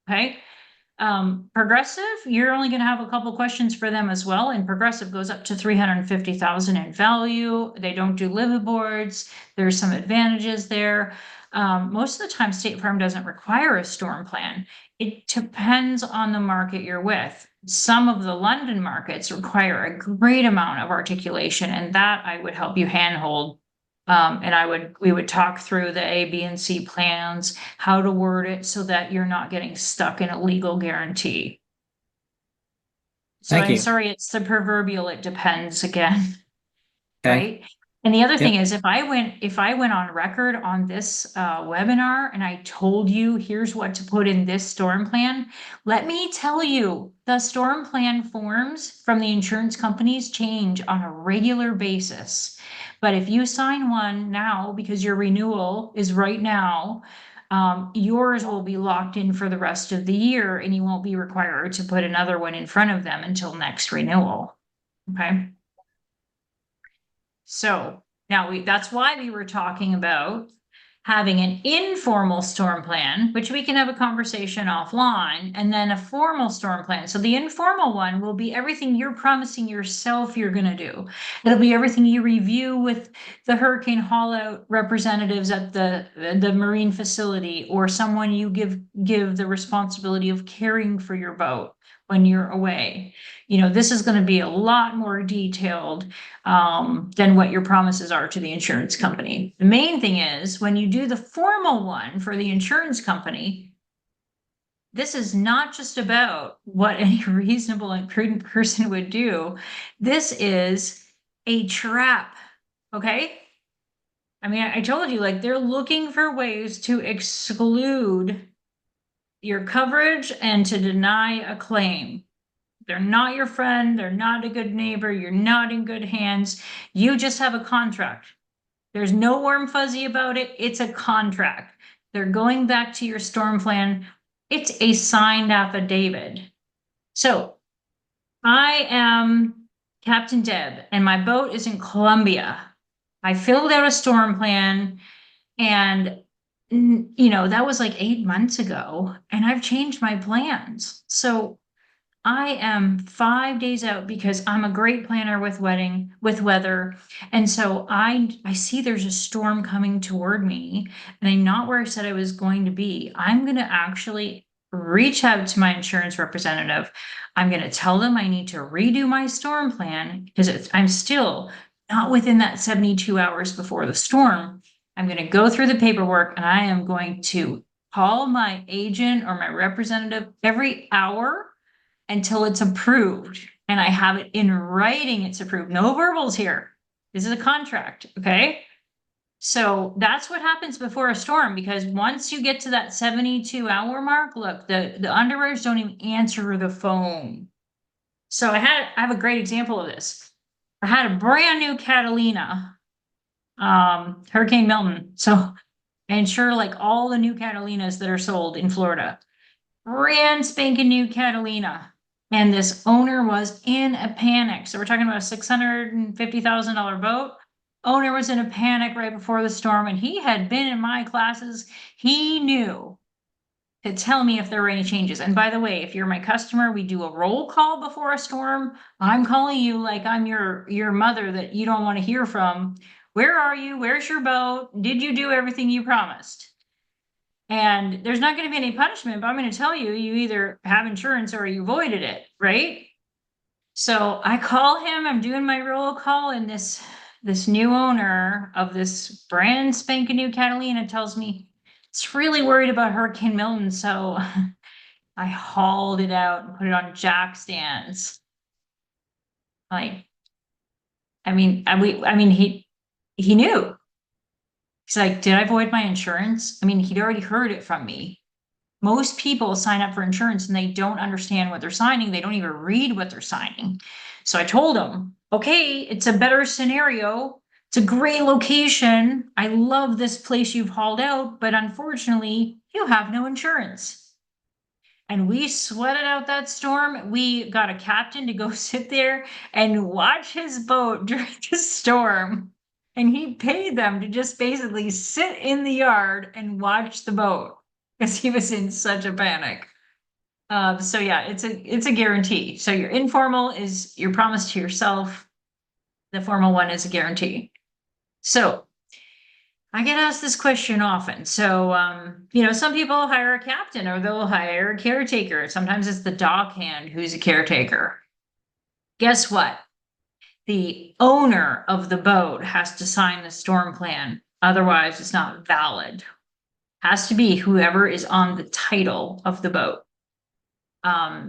Okay. Progressive, you're only going to have a couple questions for them as well. And Progressive goes up to 350,000 in value. They don't do liveaboards. There's some advantages there. Most of the time, State Farm doesn't require a storm plan. It depends on the market you're with. Some of the London markets require a great amount of articulation, and that I would help you handhold. And we would talk through the A, B, and C plans, how to word it so that you're not getting stuck in a legal guarantee. So Thank I'm you. sorry, it's the proverbial, it depends again, Okay. right? And the other Yep. thing is if I went on record on this webinar and I told you, here's what to put in this storm plan, let me tell you, the storm plan forms from the insurance companies change on a regular basis. But if you sign one now, because your renewal is right now, yours will be locked in for the rest of the year and you won't be required to put another one in front of them until next renewal. Okay. So now that's why we were talking about having an informal storm plan, which we can have a conversation offline, and then a formal storm plan. So the informal one will be everything you're promising yourself you're going to do. It'll be everything you review with the hurricane haul out representatives at the marine facility, or someone you give the responsibility of caring for your boat, when you're away. You know, this is going to be a lot more detailed than what your promises are to the insurance company. The main thing is when you do the formal one for the insurance company, this is not just about what any reasonable and prudent person would do. This is a trap. Okay. I mean, I told you, like, they're looking for ways to exclude your coverage and to deny a claim. They're not your friend. They're not a good neighbor. You're not in good hands. You just have a contract. There's no warm fuzzy about it. It's a contract. They're going back to your storm plan. It's a signed affidavit. So I am Captain Deb and my boat is in Colombia. I filled out a storm plan and you know, that was like 8 months ago and I've changed my plans. So I am 5 days out because I'm a great planner with weather. And so I see there's a storm coming toward me and I'm not where I said I was going to be. I'm going to actually reach out to my insurance representative. I'm going to tell them I need to redo my storm plan because I'm still not within that 72 hours before the storm. I'm going to go through the paperwork and I am going to call my agent or my representative every hour until it's approved. And I have it in writing, it's approved. No verbals here. This is a contract, okay? So that's what happens before a storm, because once you get to that 72-hour mark, look, the underwriters don't even answer the phone. So I have a great example of this. I had a brand new Catalina, Hurricane Milton. So I insure like all the new Catalinas that are sold in Florida. Brand spanking new Catalina. And this owner was in a panic. So we're talking about a $650,000 boat. Owner was in a panic right before the storm, and he had been in my classes. He knew to tell me if there were any changes. And by the way, if you're my customer, we do a roll call before a storm. I'm calling you like I'm your mother that you don't want to hear from. Where are you? Where's your boat? Did you do everything you promised? And there's not going to be any punishment, but I'm going to tell you, you either have insurance or you voided it, right? So I call him, I'm doing my roll call, and this new owner of this brand spanking new Catalina tells me it's really worried about Hurricane Milton. So I hauled it out and put it on jack stands. Like, he knew. He's like, did I void my insurance? I mean, he'd already heard it from me. Most people sign up for insurance and they don't understand what they're signing. They don't even read what they're signing. So I told him, okay, it's a better scenario. It's a great location. I love this place you've hauled out, but unfortunately, you have no insurance. And we sweated out that storm. We got a captain to go sit there and watch his boat during the storm. And he paid them to just basically sit in the yard and watch the boat because he was in such a panic. So yeah, it's a guarantee. So your informal is your promise to yourself. The formal one is a guarantee. So I get asked this question often. So, you know, some people hire a captain or they'll hire a caretaker. Sometimes it's the dock hand who's a caretaker. Guess what? The owner of the boat has to sign the storm plan. Otherwise, it's not valid. Has to be whoever is on the title of the boat.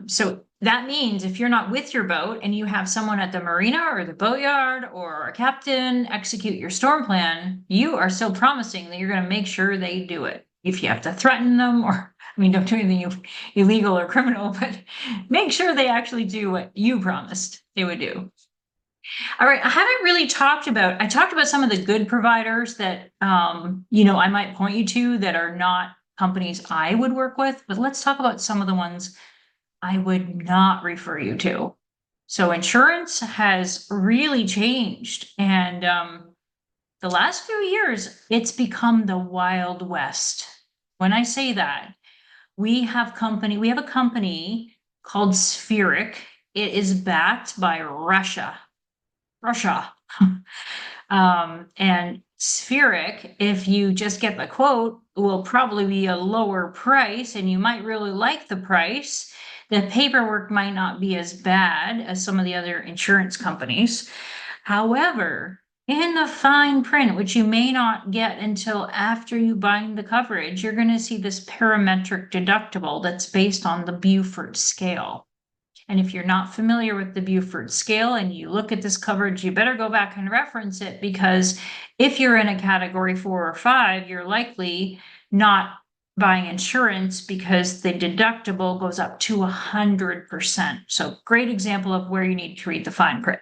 So that means if you're not with your boat and you have someone at the marina or the boatyard or a captain execute your storm plan, you are still promising that you're going to make sure they do it. If you have to threaten them or, I mean, don't do anything illegal or criminal, but make sure they actually do what you promised they would do. All right, I talked about some of the good providers that, you know, I might point you to that are not companies I would work with, but let's talk about some of the ones I would not refer you to. So insurance has really changed. And the last few years, it's become the Wild West. When I say that, we have a company called Spheric. It is backed by Russia. And Spheric, if you just get the quote, will probably be a lower price and you might really like the price. The paperwork might not be as bad as some of the other insurance companies. However, in the fine print, which you may not get until after you bind the coverage, you're going to see this parametric deductible that's based on the Beaufort scale. And if you're not familiar with the Beaufort scale and you look at this coverage, you better go back and reference it, because if you're in a category 4 or 5, you're likely not buying insurance because the deductible goes up to 100%. So great example of where you need to read the fine print.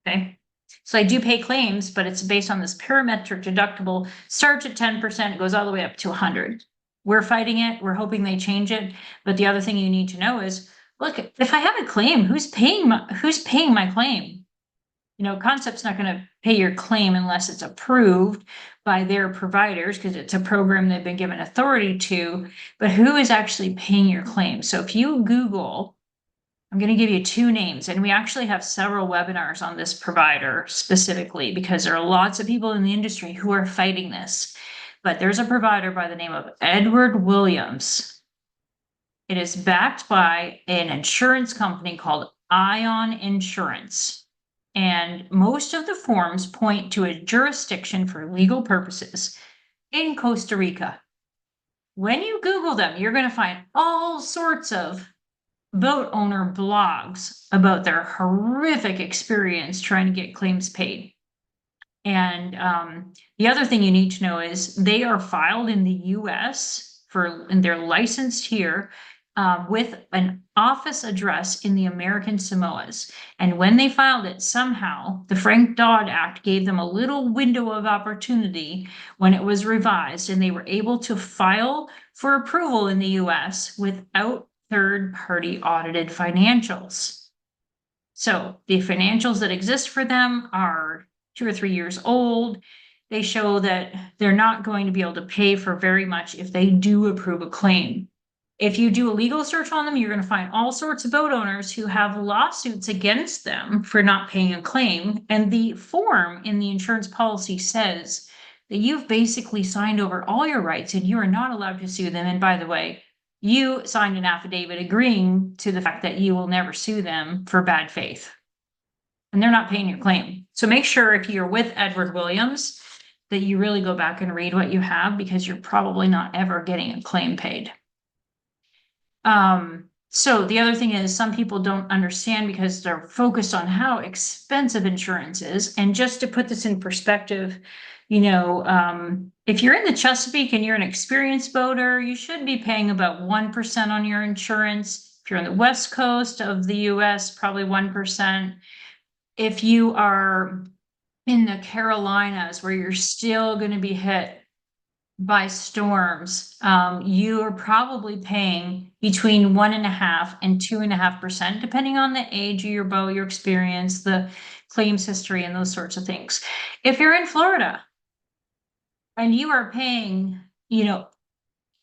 Okay. So I do pay claims, but it's based on this parametric deductible. Starts at 10%, it goes all the way up to 100. We're fighting it. We're hoping they change it. But the other thing you need to know is, look, if I have a claim, who's paying my claim? You know, Concept's not going to pay your claim unless it's approved by their providers, because it's a program they've been given authority to. But who is actually paying your claim? So if you Google, I'm going to give you 2 names, and we actually have several webinars on this provider specifically, because there are lots of people in the industry who are fighting this. But there's a provider by the name of Edward Williams. It is backed by an insurance company called Ion Insurance. And most of the forms point to a jurisdiction for legal purposes in Costa Rica. When you Google them, you're going to find all sorts of boat owner blogs about their horrific experience trying to get claims paid. And the other thing you need to know is they are filed in the US and they're licensed here with an office address in the American Samoas. And when they filed it, somehow the Frank-Dodd Act gave them a little window of opportunity when it was revised, and they were able to file for approval in the US without third-party audited financials. So the financials that exist for them are 2 or 3 years old. They show that they're not going to be able to pay for very much if they do approve a claim. If you do a legal search on them, you're going to find all sorts of boat owners who have lawsuits against them for not paying a claim. And the form in the insurance policy says that you've basically signed over all your rights and you are not allowed to sue them. And by the way, you signed an affidavit agreeing to the fact that you will never sue them for bad faith. And they're not paying your claim. So make sure if you're with Edward Williams that you really go back and read what you have, because you're probably not ever getting a claim paid. So the other thing is, some people don't understand because they're focused on how expensive insurance is. And just to put this in perspective, you know, if you're in the Chesapeake and you're an experienced boater, you should be paying about 1% on your insurance. If you're on the West Coast of the US, probably 1%. If you are in the Carolinas, where you're still going to be hit by storms, you are probably paying between 1.5% and 2.5%, depending on the age of your boat, your experience, the claims history, and those sorts of things. If you're in Florida and you are paying, you know,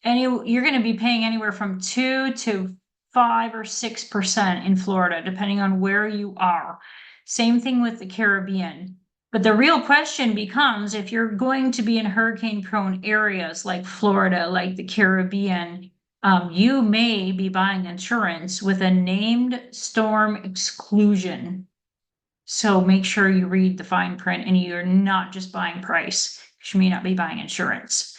you're going to be paying anywhere from 2 to 5 or 6% in Florida, depending on where you are. Same thing with the Caribbean. But the real question becomes, if you're going to be in hurricane-prone areas like Florida, like the Caribbean, you may be buying insurance with a named storm exclusion. So make sure you read the fine print and you're not just buying price, because you may not be buying insurance.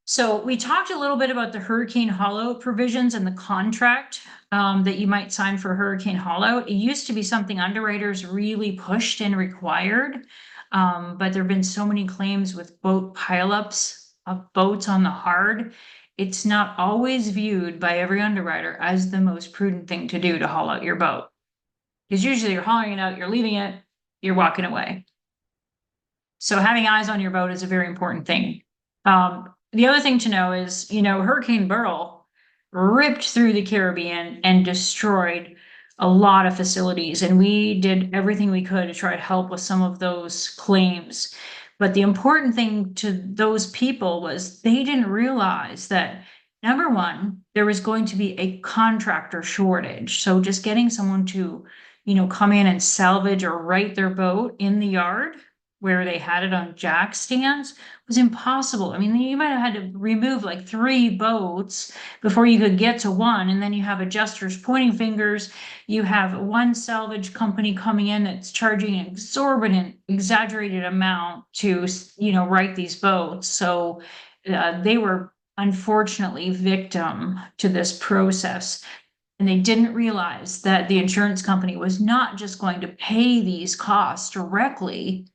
So we talked a little bit about the Hurricane Hollow provisions and the contract that you might sign for Hurricane Hollow. It used to be something underwriters really pushed and required, but there have been so many claims with boat pileups of boats on the hard. It's not always viewed by every underwriter as the most prudent thing to do to haul out your boat. Because usually you're hauling it out, you're leaving it, you're walking away. So having eyes on your boat is a very important thing. The other thing to know is, you know, Hurricane Beryl ripped through the Caribbean and destroyed a lot of facilities. And we did everything we could to try to help with some of those claims. But the important thing to those people was they didn't realize that, number one, there was going to be a contractor shortage. So just getting someone to, you know, come in and salvage or right their boat in the yard where they had it on jack stands was impossible. I mean, you might have had to remove like 3 boats before you could get to one, and then you have adjusters pointing fingers. You have one salvage company coming in that's charging an exorbitant, exaggerated amount to, right these boats. So they were unfortunately victim to this process. And they didn't realize that the insurance company was not just going to pay these costs directly.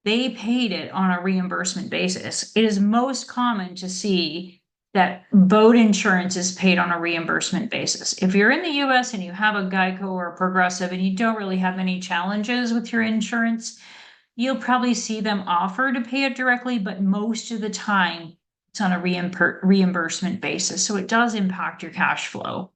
They paid it on a reimbursement basis. It is most common to see that boat insurance is paid on a reimbursement basis. If you're in the US and you have a Geico or a Progressive and you don't really have any challenges with your insurance, you'll probably see them offer to pay it directly, but most of the time it's on a reimbursement basis. So it does impact your cash flow.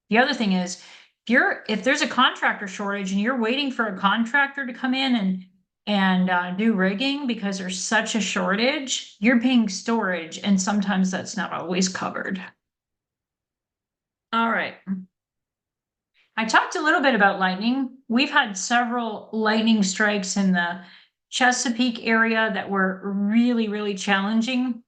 The other thing is, if there's a contractor shortage and you're waiting for a contractor to come in and do rigging because there's such a shortage, you're paying storage, and sometimes that's not always covered. All right. I talked a little bit about lightning. We've had several lightning strikes in the Chesapeake area that were really, really challenging.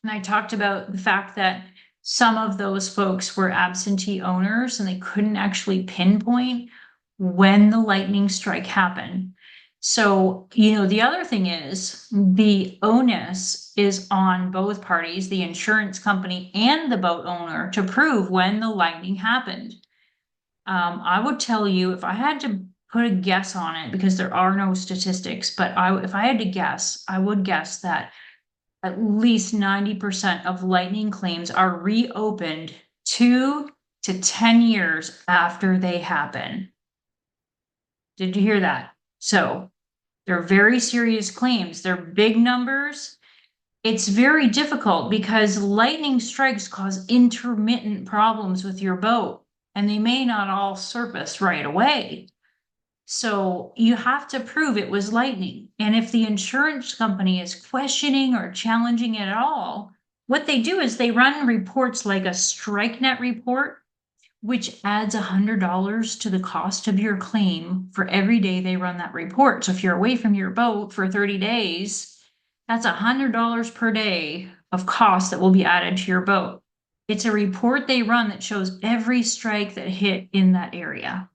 And I talked about the fact that some of those folks were absentee owners and they couldn't actually pinpoint when the lightning strike happened. So, the other thing is the onus is on both parties, the insurance company and the boat owner, to prove when the lightning happened. I would tell you, if I had to put a guess on it, because there are no statistics, but if I had to guess, I would guess that at least 90% of lightning claims are reopened 2 to 10 years after they happen. Did you hear that? So they're very serious claims. They're big numbers. It's very difficult because lightning strikes cause intermittent problems with your boat, and they may not all surface right away. So you have to prove it was lightning. And if the insurance company is questioning or challenging it at all, what they do is they run reports like a StrikeNet report, which adds $100 to the cost of your claim for every day they run that report. So if you're away from your boat for 30 days, that's $100 per day of cost that will be added to your boat. It's a report they run that shows every strike that hit in that area.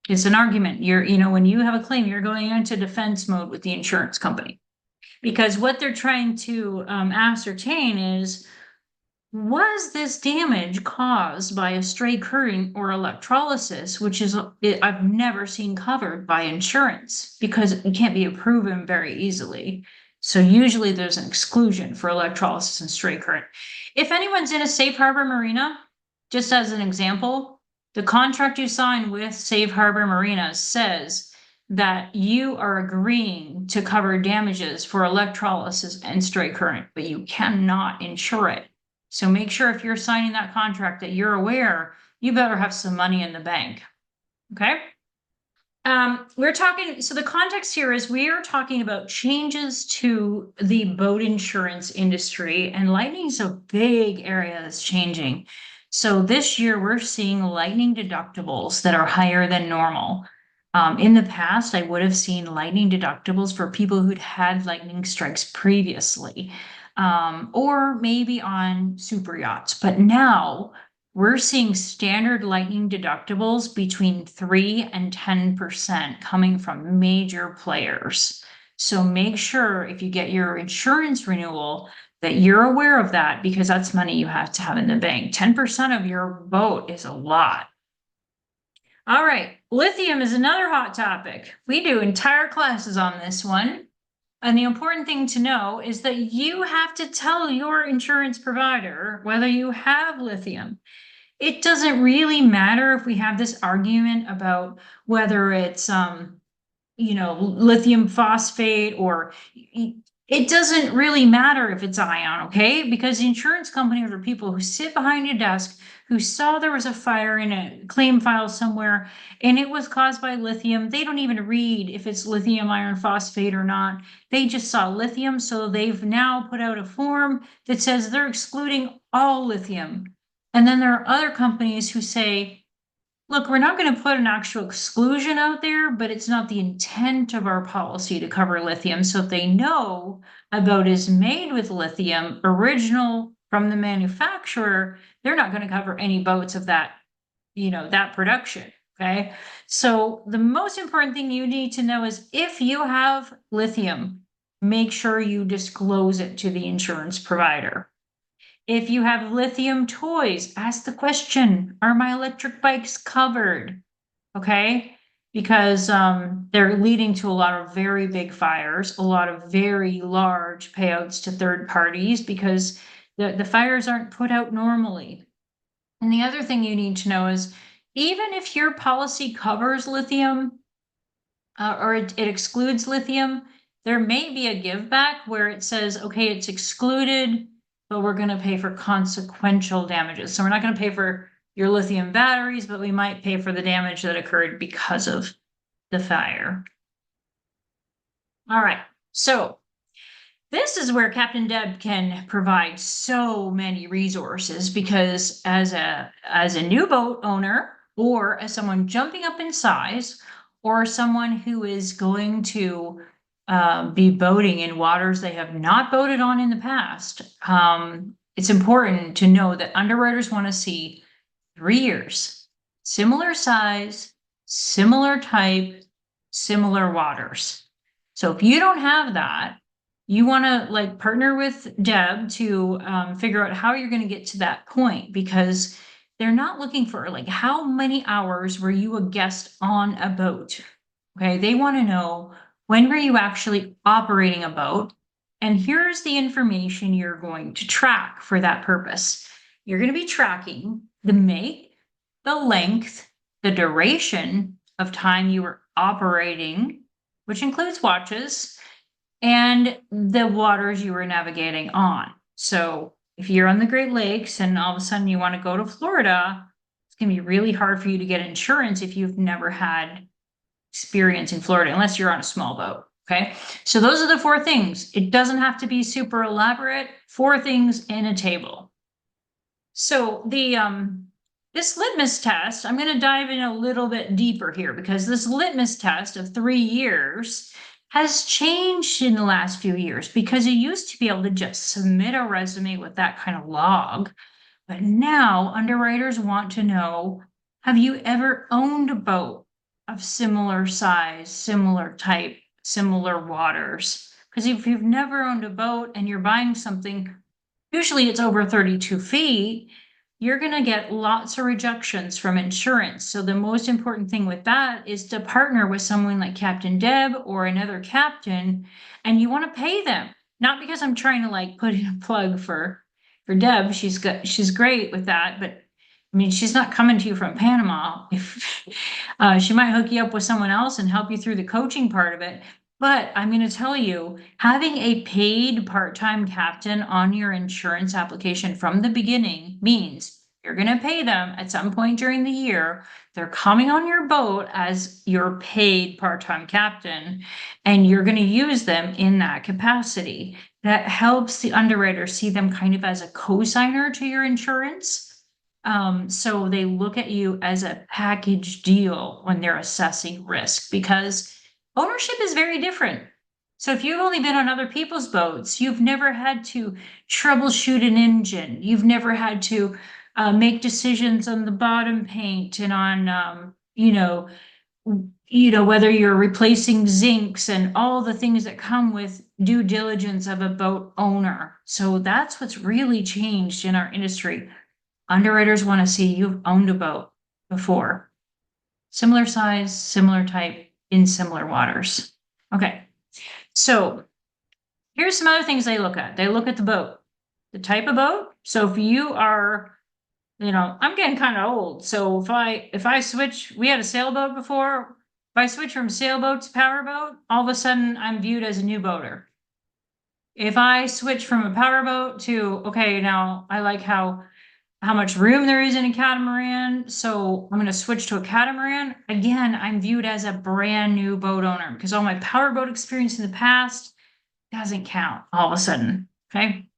It's an argument. When you have a claim, you're going into defense mode with the insurance company, because what they're trying to ascertain is, was this damage caused by a stray current or electrolysis, which is I've never seen covered by insurance because it can't be proven very easily. So usually there's an exclusion for electrolysis and stray current. If anyone's in a safe harbor marina, just as an example, the contract you sign with Safe Harbor Marina says that you are agreeing to cover damages for electrolysis and stray current, but you cannot insure it. So make sure if you're signing that contract that you're aware, you better have some money in the bank. Okay. So the context here is we are talking about changes to the boat insurance industry, and lightning is a big area that's changing. So this year we're seeing lightning deductibles that are higher than normal. In the past, I would have seen lightning deductibles for people who'd had lightning strikes previously, or maybe on super yachts. But now we're seeing standard lightning deductibles between 3 and 10% coming from major players. So make sure if you get your insurance renewal that you're aware of that, because that's money you have to have in the bank. 10% of your boat is a lot. All right, lithium is another hot topic. We do entire classes on this one. And the important thing to know is that you have to tell your insurance provider whether you have lithium. It doesn't really matter if we have this argument about whether it's, lithium phosphate, or it doesn't really matter if it's ion, okay? Because the insurance companies are people who sit behind a desk, who saw there was a fire in a claim file somewhere and it was caused by lithium. They don't even read if it's lithium iron phosphate or not. They just saw lithium. So they've now put out a form that says they're excluding all lithium. And then there are other companies who say, Look, we're not gonna put an actual exclusion out there, but it's not the intent of our policy to cover lithium. So if they know a boat is made with lithium, original from the manufacturer, they're not gonna cover any boats of that, that production, okay? So the most important thing you need to know is if you have lithium, make sure you disclose it to the insurance provider. If you have lithium toys, ask the question, are my electric bikes covered? Okay, because they're leading to a lot of very big fires, a lot of very large payouts to third parties because the fires aren't put out normally. And the other thing you need to know is even if your policy covers lithium or it excludes lithium, there may be a give back where it says, okay, it's excluded, but we're going to pay for consequential damages. So we're not going to pay for your lithium batteries, but we might pay for the damage that occurred because of the fire. All right, so this is where Captain Deb can provide so many resources because as a new boat owner or as someone jumping up in size or someone who is going to be boating in waters they have not boated on in the past, it's important to know that underwriters want to see 3 years, similar size, similar type, similar waters. So if you don't have that, you want to like partner with Deb to figure out how you're going to get to that point because they're not looking for like how many hours were you a guest on a boat. Okay, they want to know when were you actually operating a boat, and here's the information you're going to track for that purpose. You're going to be tracking the make, the length, the duration of time you were operating, which includes watches, and the waters you were navigating on. So if you're on the Great Lakes and all of a sudden you want to go to Florida, it's going to be really hard for you to get insurance if you've never had experience in Florida, unless you're on a small boat. Okay. So those are the 4 things. It doesn't have to be super elaborate. 4 things in a table. So this litmus test, I'm going to dive in a little bit deeper here because this litmus test of 3 years has changed in the last few years because you used to be able to just submit a resume with that kind of log. But now underwriters want to know, have you ever owned a boat of similar size, similar type, similar waters? Because if you've never owned a boat and you're buying something, usually it's over 32 feet, you're going to get lots of rejections from insurance. So the most important thing with that is to partner with someone like Captain Deb or another captain, and you want to pay them. Not because I'm trying to like put in a plug for Deb. She's great with that, but I mean, she's not coming to you from Panama. If she might hook you up with someone else and help you through the coaching part of it. But I'm going to tell you, having a paid part-time captain on your insurance application from the beginning means you're going to pay them at some point during the year. They're coming on your boat as your paid part-time captain, and you're going to use them in that capacity. That helps the underwriter see them kind of as a co-signer to your insurance. So they look at you as a package deal when they're assessing risk because ownership is very different. So if you've only been on other people's boats, you've never had to troubleshoot an engine. You've never had to make decisions on the bottom paint and on, whether you're replacing zincs and all the things that come with due diligence of a boat owner. So that's what's really changed in our industry. Underwriters want to see you've owned a boat before. Similar size, similar type, in similar waters. Okay, so here's some other things they look at. They look at the boat, the type of boat. So if you are, I'm getting kind of old. So if I switch, we had a sailboat before. If I switch from sailboat to powerboat, all of a sudden I'm viewed as a new boater. If I switch from a powerboat to, okay, now I like how much room there is in a catamaran. So I'm going to switch to a catamaran. Again, I'm viewed as a brand new boat owner because all my powerboat experience in the past doesn't count all of a sudden. Okay.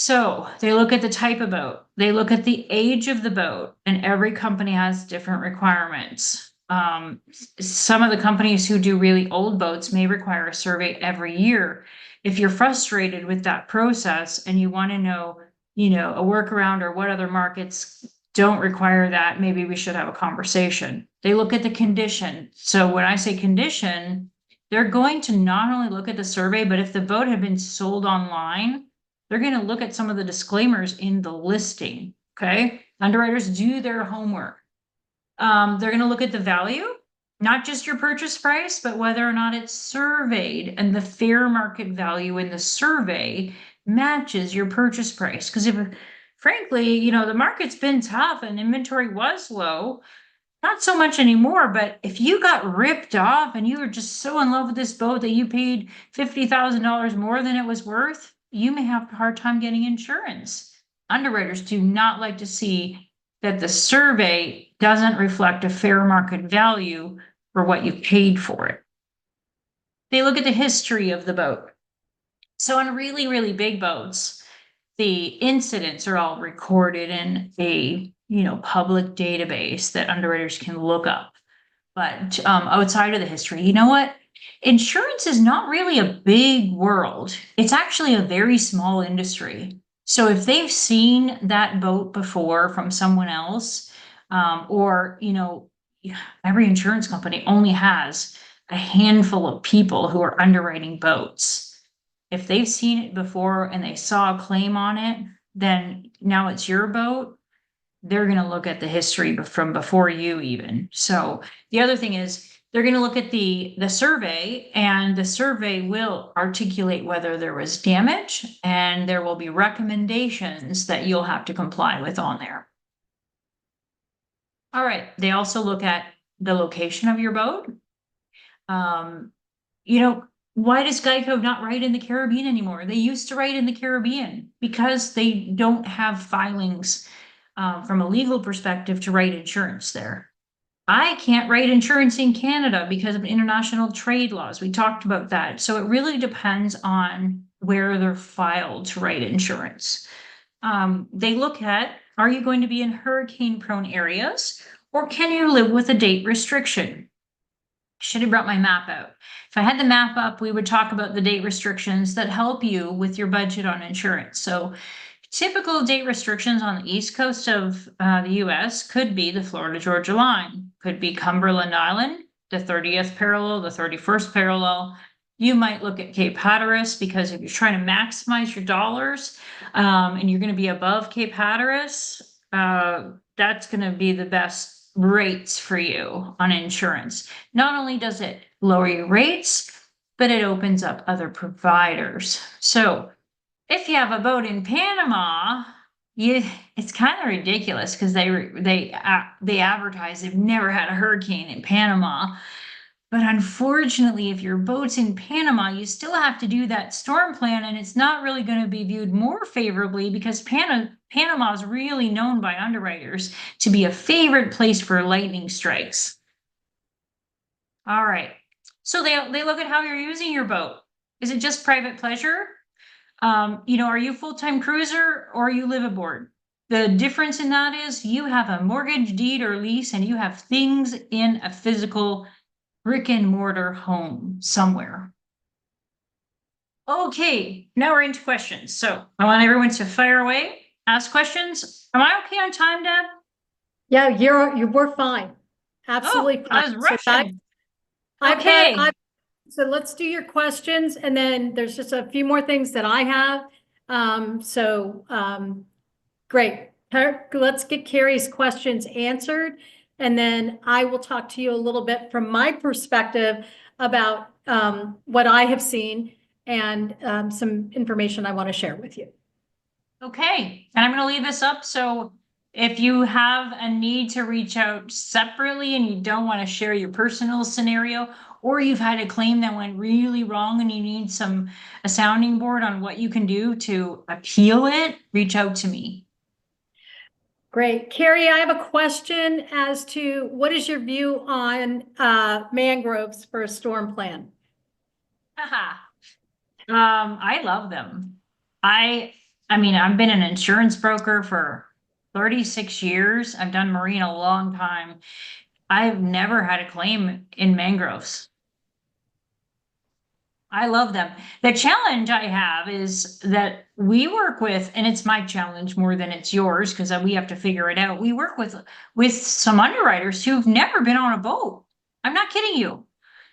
So they look at the type of boat, they look at the age of the boat, and every company has different requirements. Some of the companies who do really old boats may require a survey every year. If you're frustrated with that process and you want to know, a workaround or what other markets don't require that, maybe we should have a conversation. They look at the condition. So when I say condition, they're going to not only look at the survey, but if the boat had been sold online, they're going to look at some of the disclaimers in the listing. Okay. Underwriters do their homework. They're going to look at the value, not just your purchase price, but whether or not it's surveyed and the fair market value in the survey matches your purchase price. Because if, frankly, the market's been tough and inventory was low, not so much anymore, but if you got ripped off and you were just so in love with this boat that you paid $50,000 more than it was worth, you may have a hard time getting insurance. Underwriters do not like to see that the survey doesn't reflect a fair market value for what you paid for it. They look at the history of the boat. So on really, really big boats, the incidents are all recorded in a public database that underwriters can look up. But outside of the history, you know what? Insurance is not really a big world. It's actually a very small industry. So if they've seen that boat before from someone else, or every insurance company only has a handful of people who are underwriting boats. If they've seen it before and they saw a claim on it, then now it's your boat. They're going to look at the history from before you even. So the other thing is they're going to look at the survey, and the survey will articulate whether there was damage, and there will be recommendations that you'll have to comply with on there. All right. They also look at the location of your boat. Why does Geico not write in the Caribbean anymore? They used to write in the Caribbean because they don't have filings from a legal perspective to write insurance there. I can't write insurance in Canada because of international trade laws. We talked about that. So it really depends on where they're filed to write insurance. They look at, are you going to be in hurricane-prone areas, or can you live with a date restriction? Should have brought my map out. If I had the map up, we would talk about the date restrictions that help you with your budget on insurance. So typical date restrictions on the east coast of the US could be the Florida-Georgia line, could be Cumberland Island, the 30th parallel, the 31st parallel. You might look at Cape Hatteras, because if you're trying to maximize your dollars and you're going to be above Cape Hatteras, that's going to be the best rates for you on insurance. Not only does it lower your rates, but it opens up other providers. So if you have a boat in Panama, it's kind of ridiculous because they advertise they've never had a hurricane in Panama. But unfortunately, if your boat's in Panama, you still have to do that storm plan, and it's not really going to be viewed more favorably because Panama is really known by underwriters to be a favorite place for lightning strikes. All right. So they look at how you're using your boat. Is it just private pleasure? Are you a full-time cruiser or you live aboard? The difference in that is you have a mortgage, deed, or lease, and you have things in a physical brick and mortar home somewhere. Okay, now we're into questions. So I want everyone to fire away, ask questions. Am I okay on time, Deb? Yeah, we're fine. Absolutely. I was rushing. Okay. So let's do your questions, and then there's just a few more things that I have. Great. Let's get Carrie's questions answered, and then I will talk to you a little bit from my perspective about what I have seen and some information I want to share with you. Okay, and I'm going to leave this up. So if you have a need to reach out separately and you don't want to share your personal scenario, or you've had a claim that went really wrong and you need a sounding board on what you can do to appeal it, reach out to me. Great. Carrie, I have a question as to what is your view on mangroves for a storm plan? I love them. I I mean, I've been an insurance broker for 36 years. I've done marine a long time. I've never had a claim in mangroves. I love them. The challenge I have is that we work with, and it's my challenge more than it's yours because we have to figure it out. We work with some underwriters who've never been on a boat. I'm not kidding you.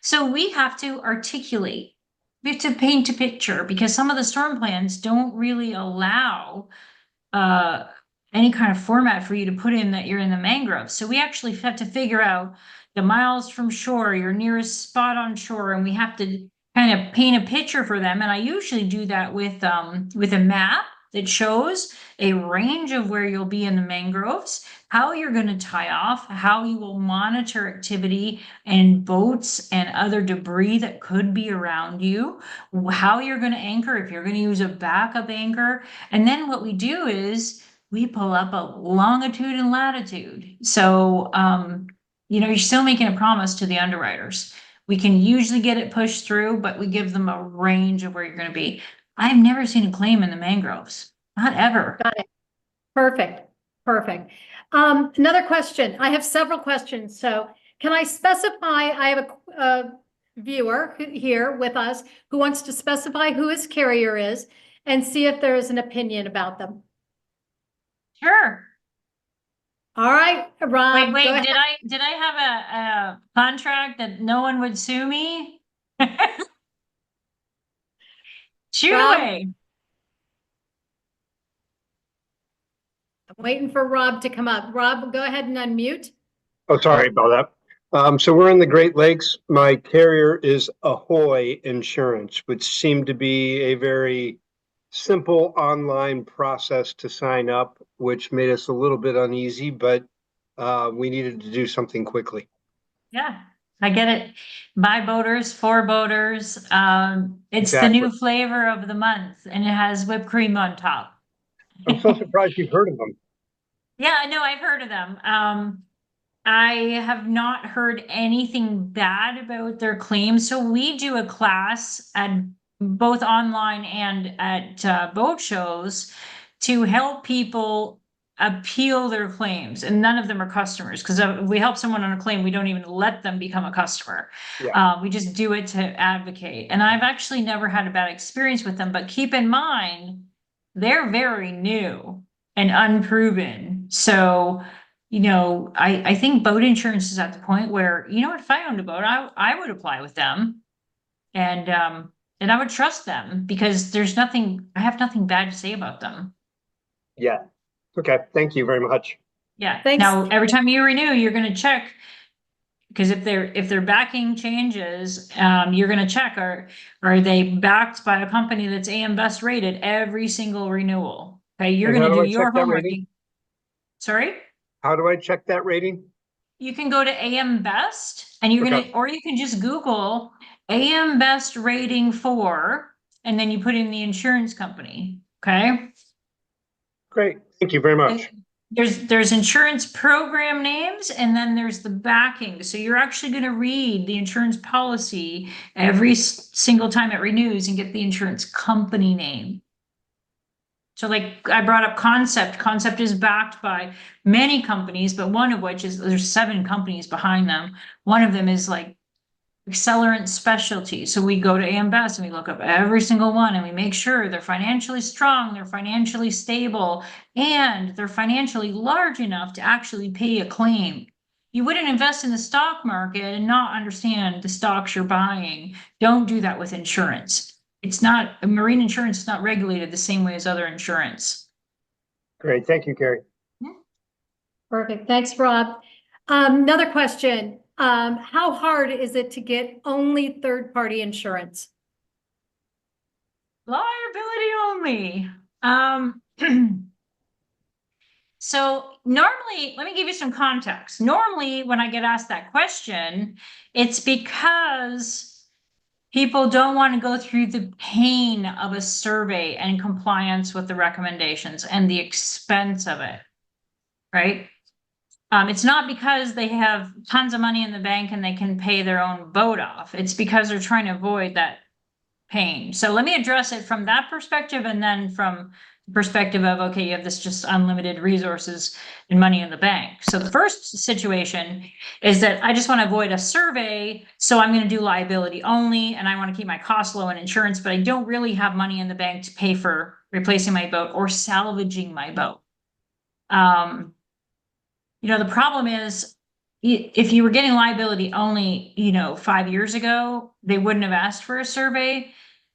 So we have to articulate, we have to paint a picture because some of the storm plans don't really allow any kind of format for you to put in that you're in the mangroves. So we actually have to figure out the miles from shore, your nearest spot on shore, and we have to kind of paint a picture for them. And I usually do that with a map that shows a range of where you'll be in the mangroves, how you're going to tie off, how you will monitor activity and boats and other debris that could be around you, how you're going to anchor, if you're going to use a backup anchor. And then what we do is we pull up a longitude and latitude. So, you're still making a promise to the underwriters. We can usually get it pushed through, but we give them a range of where you're going to be. I've never seen a claim in the mangroves, not ever. Got it. Perfect, perfect. Another question. I have several questions. So can I specify, I have a viewer here with us who wants to specify who his carrier is and see if there is an opinion about them. Sure. All right, Rob. Wait, go ahead. did I have a contract that no one would sue me? Shoot Rob? away. I'm waiting for Rob to come up. Rob, go ahead and unmute. Oh, sorry about that. So we're in the Great Lakes. My carrier is Ahoy Insurance, which seemed to be a very simple online process to sign up, which made us a little bit uneasy, but we needed to do something quickly. Yeah, I get it. By boaters, for boaters. It's the Exactly. new flavor of the month and it has whipped cream on top. I'm so surprised you've heard of them. Yeah, no, I've heard of them. I have not heard anything bad about their claims. So we do a class at both online and at boat shows to help people appeal their claims. And none of them are customers because if we help someone on a claim, we don't even let them become a customer. Yeah. We just do it to advocate. And I've actually never had a bad experience with them. But keep in mind, they're very new and unproven. So I think boat insurance is at the point where, if I owned a boat, I would apply with them. And I would trust them because I have nothing bad to say about them. Yeah. Okay. Thank you very much. Yeah. Thanks. Now, every time you renew, you're going to check because if their backing changes, you're going to check, are they backed by a company that's AM Best rated every single renewal? Okay. You're And going how to do do I your check that homework. rating? Sorry? How do I check that rating? You can go to AM Best and Okay. or you can just Google AM Best rating 4, and then you put in the insurance company. Okay. Great. Thank you very much. There's insurance program names and then there's the backing. So you're actually going to read the insurance policy every single time it renews and get the insurance company name. So like I brought up Concept. Concept is backed by many companies, but one of which there's 7 companies behind them. One of them is like Accelerant Specialty. So we go to AM Best and we look up every single one and we make sure they're financially strong, they're financially stable, and they're financially large enough to actually pay a claim. You wouldn't invest in the stock market and not understand the stocks you're buying. Don't do that with insurance. Marine insurance is not regulated the same way as other insurance. Great. Thank you, Kerry. Perfect. Thanks, Rob. Another question. How hard is it to get only third-party insurance? Liability only. So normally, let me give you some context. Normally, when I get asked that question, it's because people don't want to go through the pain of a survey and compliance with the recommendations and the expense of it, right? It's not because they have tons of money in the bank and they can pay their own boat off. It's because they're trying to avoid that pain. So let me address it from that perspective and then from perspective of, okay, you have this just unlimited resources and money in the bank. So the first situation is that I just want to avoid a survey. So I'm going to do liability only, and I want to keep my costs low in insurance, but I don't really have money in the bank to pay for replacing my boat or salvaging my boat. The problem is if you were getting liability only, 5 years ago, they wouldn't have asked for a survey.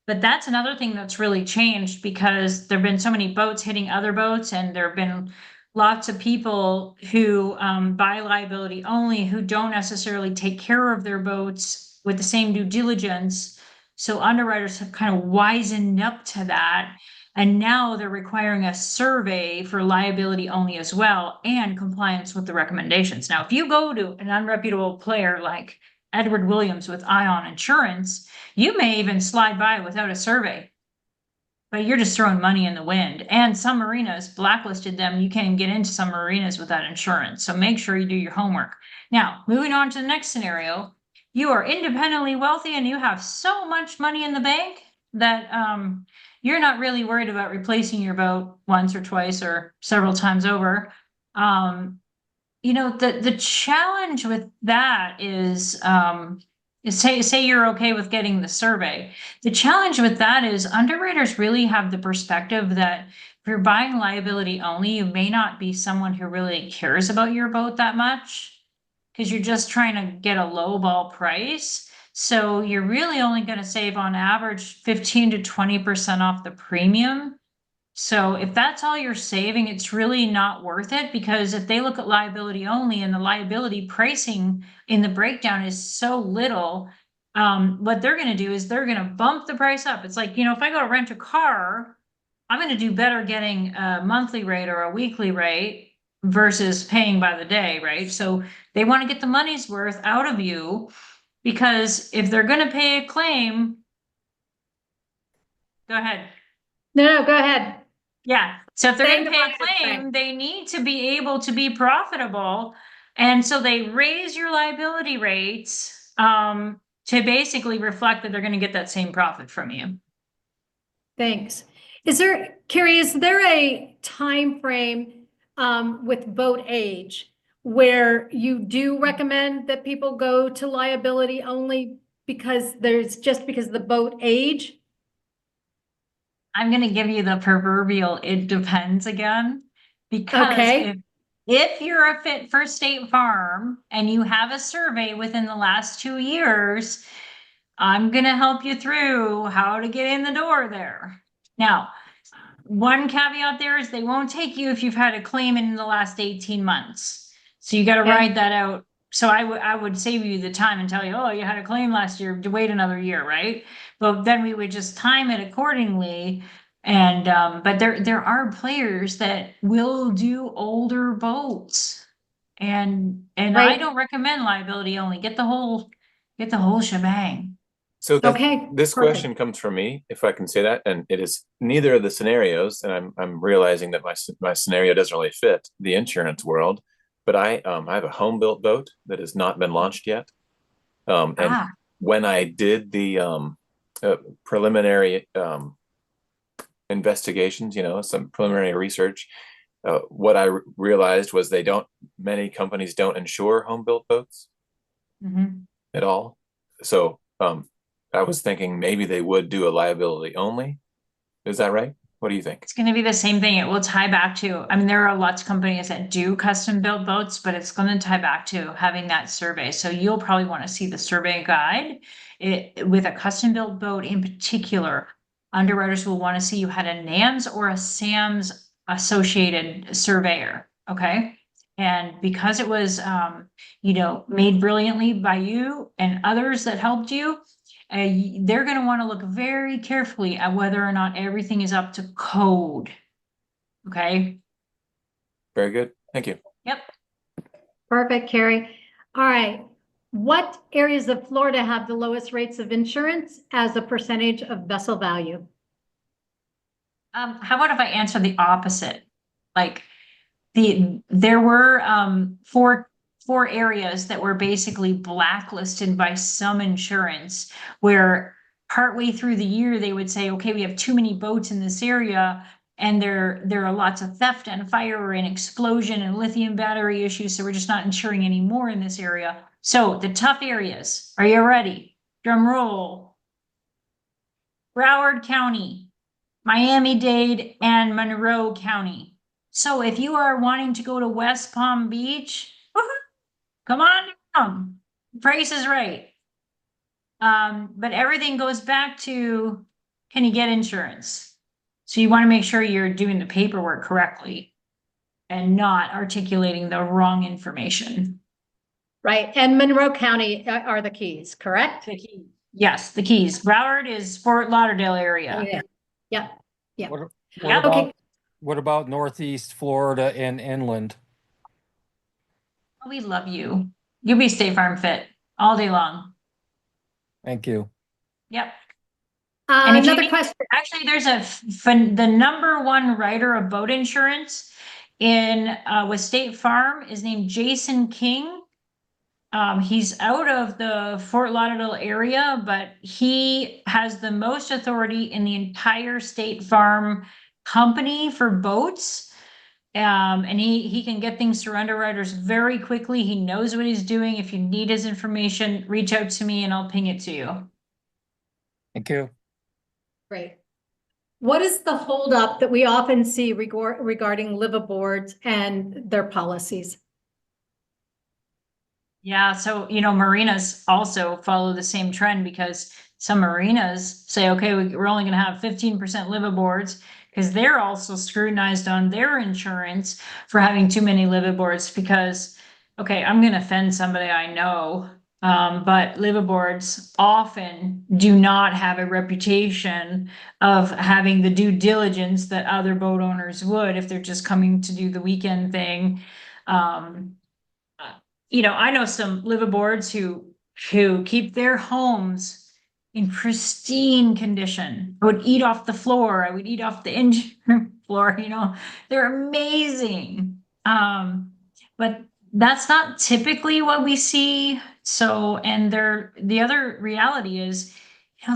But that's another thing that's really changed because there've been so many boats hitting other boats, and there have been lots of people who buy liability only who don't necessarily take care of their boats with the same due diligence. So underwriters have kind of wisened up to that. And now they're requiring a survey for liability only as well and compliance with the recommendations. Now, if you go to an unreputable player like Edward Williams with Ion Insurance, you may even slide by without a survey, but you're just throwing money in the wind. And some marinas blacklisted them. You can't even get into some marinas without insurance. So make sure you do your homework. Now, moving on to the next scenario, you are independently wealthy and you have so much money in the bank that you're not really worried about replacing your boat once or twice or several times over. The challenge with that is say you're okay with getting the survey. The challenge with that is underwriters really have the perspective that if you're buying liability only, you may not be someone who really cares about your boat that much because you're just trying to get a low ball price. So you're really only going to save on average 15 to 20% off the premium. So if that's all you're saving, it's really not worth it, because if they look at liability only and the liability pricing in the breakdown is so little, what they're going to do is they're going to bump the price up. It's like, if I go to rent a car, I'm going to do better getting a monthly rate or a weekly rate versus paying by the day, right? So they want to get the money's worth out of you, because if they're going to pay a claim, go ahead. No, go ahead. Yeah. So if they're Say going to the pay a market claim, rate. they need to be able to be profitable. And so they raise your liability rates to basically reflect that they're going to get that same profit from you. Thanks. Kerry, is there a time frame with boat age where you do recommend that people go to liability only because of the boat age? I'm going to give you the proverbial "it depends" again, because Okay. if you're a fit for State Farm and you have a survey within the last 2 years, I'm going to help you through how to get in the door there. Now, one caveat there is they won't take you if you've had a claim in the last 18 months. So you got to Okay. ride that out. So I would save you the time and tell you, oh, you had a claim last year, to wait another year, right? But then we would just time it accordingly. And but there are players that will do older boats. And I Right. don't recommend liability only. Get the whole shebang. So Okay, this perfect. question comes from me, if I can say that, and it is neither of the scenarios, and I'm realizing that my scenario doesn't really fit the insurance world, but I have a home built boat that has not been launched yet, and when I did the preliminary investigations, some preliminary research, what I realized was many companies don't insure home built boats at all. So I was thinking maybe they would do a liability only. Is that right? What do you think? It's going to be the same thing. It will tie back to, there are lots of companies that do custom built boats, but it's going to tie back to having that survey. So you'll probably want to see the survey guide. With a custom built boat in particular, underwriters will want to see you had a NAMS or a SAMS associated surveyor. Okay. And because it was, made brilliantly by you and others that helped you, they're going to want to look very carefully at whether or not everything is up to code. Okay. Very good. Thank you. Yep. Perfect, Kerry. All right. What areas of Florida have the lowest rates of insurance as a percentage of vessel value? How about if I answer the opposite? Like there were four areas that were basically blacklisted by some insurance, where partway through the year they would say, okay, we have too many boats in this area. And there are lots of theft and fire and explosion and lithium battery issues, so we're just not insuring anymore in this area. So the tough areas, are you ready? Drum roll. Broward County, Miami-Dade, and Monroe County. So if you are wanting to go to West Palm Beach, come on down. Price is right. But everything goes back to, can you get insurance? So you want to make sure you're doing the paperwork correctly and not articulating the wrong information. Right, and Monroe County are the keys, correct? The key. Yes, the keys. Broward is Fort Lauderdale area. Yeah. Yep, yeah. What Yeah. about, Okay. what about Northeast Florida and inland? We love you. You'll be State Farm fit all day long. Thank you. Yep. And if you Another need- question. Actually, there's the number one writer of boat insurance in with State Farm is named Jason King. He's out of the Fort Lauderdale area, but he has the most authority in the entire State Farm company for boats. And he can get things through underwriters very quickly. He knows what he's doing. If you need his information, reach out to me and I'll ping it to you. Thank you. Great. What is the holdup that we often see regarding liveaboards and their policies? Yeah, so marinas also follow the same trend because some marinas say, okay, we're only going to have 15% liveaboards because they're also scrutinized on their insurance for having too many liveaboards because, okay, I'm going to offend somebody I know, but liveaboards often do not have a reputation of having the due diligence that other boat owners would if they're just coming to do the weekend thing. I know some liveaboards who keep their homes in pristine condition. I would eat off the floor. I would eat off the engine floor, they're amazing. But that's not typically what we see. So, and the other reality is,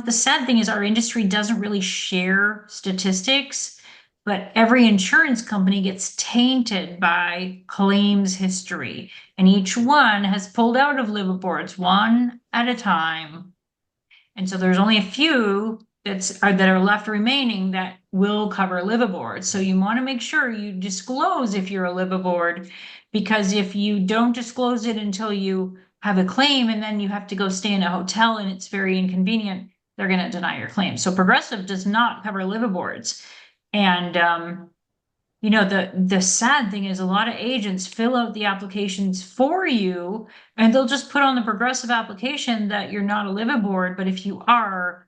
the sad thing is our industry doesn't really share statistics, but every insurance company gets tainted by claims history. And each one has pulled out of liveaboards one at a time. And so there's only a few that are left remaining that will cover liveaboards. So you want to make sure you disclose if you're a liveaboard, because if you don't disclose it until you have a claim and then you have to go stay in a hotel and it's very inconvenient, they're going to deny your claim. So Progressive does not cover liveaboards. And the sad thing is a lot of agents fill out the applications for you and they'll just put on the Progressive application that you're not a liveaboard, but if you are,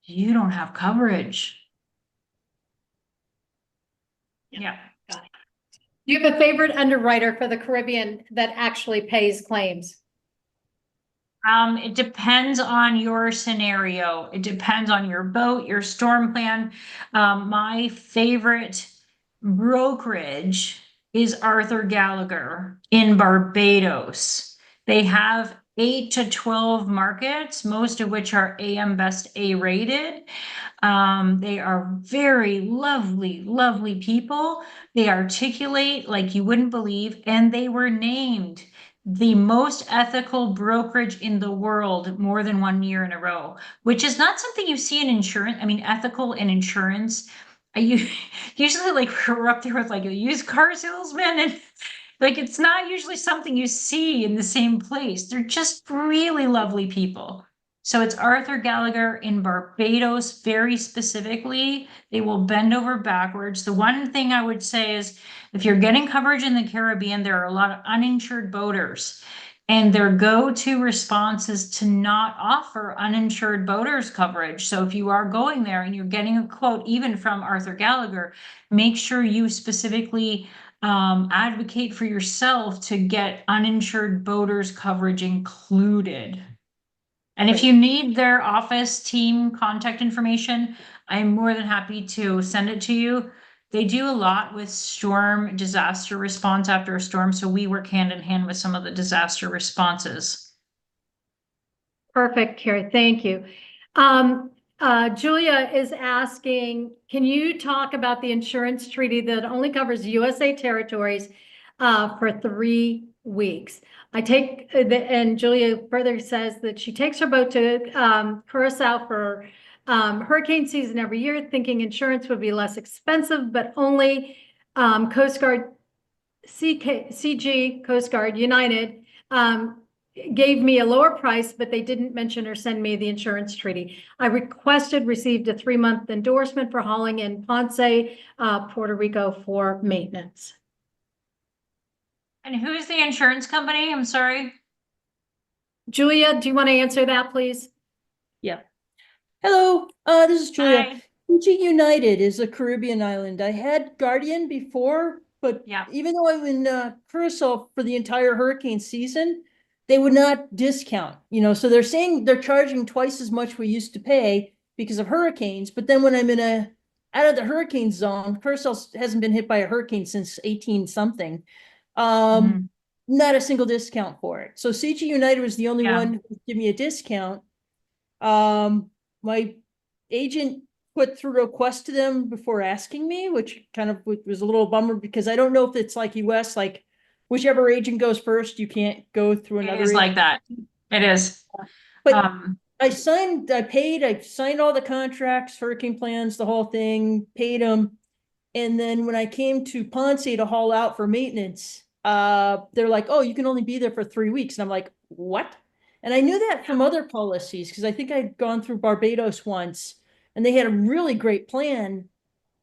you don't have coverage. Yeah. Do you have a favorite underwriter for the Caribbean that actually pays claims? It depends on your scenario. It depends on your boat, your storm plan. My favorite brokerage is Arthur Gallagher in Barbados. They have 8 to 12 markets, most of which are AM Best A rated. They are very lovely, lovely people. They articulate like you wouldn't believe, and they were named the most ethical brokerage in the world more than 1 year in a row, which is not something you see in insurance. I mean, ethical in insurance. Usually we're up there with a used car salesman and it's not usually something you see in the same place. They're just really lovely people. So it's Arthur Gallagher in Barbados, very specifically. They will bend over backwards. The one thing I would say is if you're getting coverage in the Caribbean, there are a lot of uninsured boaters. And their go-to response is to not offer uninsured boaters coverage. So if you are going there and you're getting a quote, even from Arthur Gallagher, make sure you specifically advocate for yourself to get uninsured boaters coverage included. And if you need their office team contact information, I'm more than happy to send it to you. They do a lot with storm disaster response after a storm. So we work hand in hand with some of the disaster responses. Perfect, Carrie. Thank you. Julia is asking, can you talk about the insurance treaty that only covers USA territories for 3 weeks? And Julia further says that she takes her boat to Curacao for hurricane season every year, thinking insurance would be less expensive, but only Coast Guard, CG, Coast Guard, United, gave me a lower price, but they didn't mention or send me the insurance treaty. I received a 3-month endorsement for hauling in Ponce, Puerto Rico for maintenance. And who's the insurance company? I'm sorry. Julia, do you want to answer that, please? Yeah. Hello, this is Julia. Hi. Fiji United is a Caribbean island. I had Guardian before, but Yeah. even though I'm in Curacao for the entire hurricane season, they would not discount, so they're saying they're charging twice as much we used to pay because of hurricanes. But then when I'm out of the hurricane zone, Curacao hasn't been hit by a hurricane since 18 something. Not a single discount for it. So CG United was the only Yeah. one who would give me a discount. My agent put through a request to them before asking me, which kind of was a little bummer because I don't know if it's like US, like whichever agent goes first, you can't go through It another is agent. like that. It is. But I signed all the contracts, hurricane plans, the whole thing, paid them. And then when I came to Ponce to haul out for maintenance, they're like, oh, you can only be there for 3 weeks. And I'm like, what? And I knew that from other policies because I think I'd gone through Barbados once and they had a really great plan,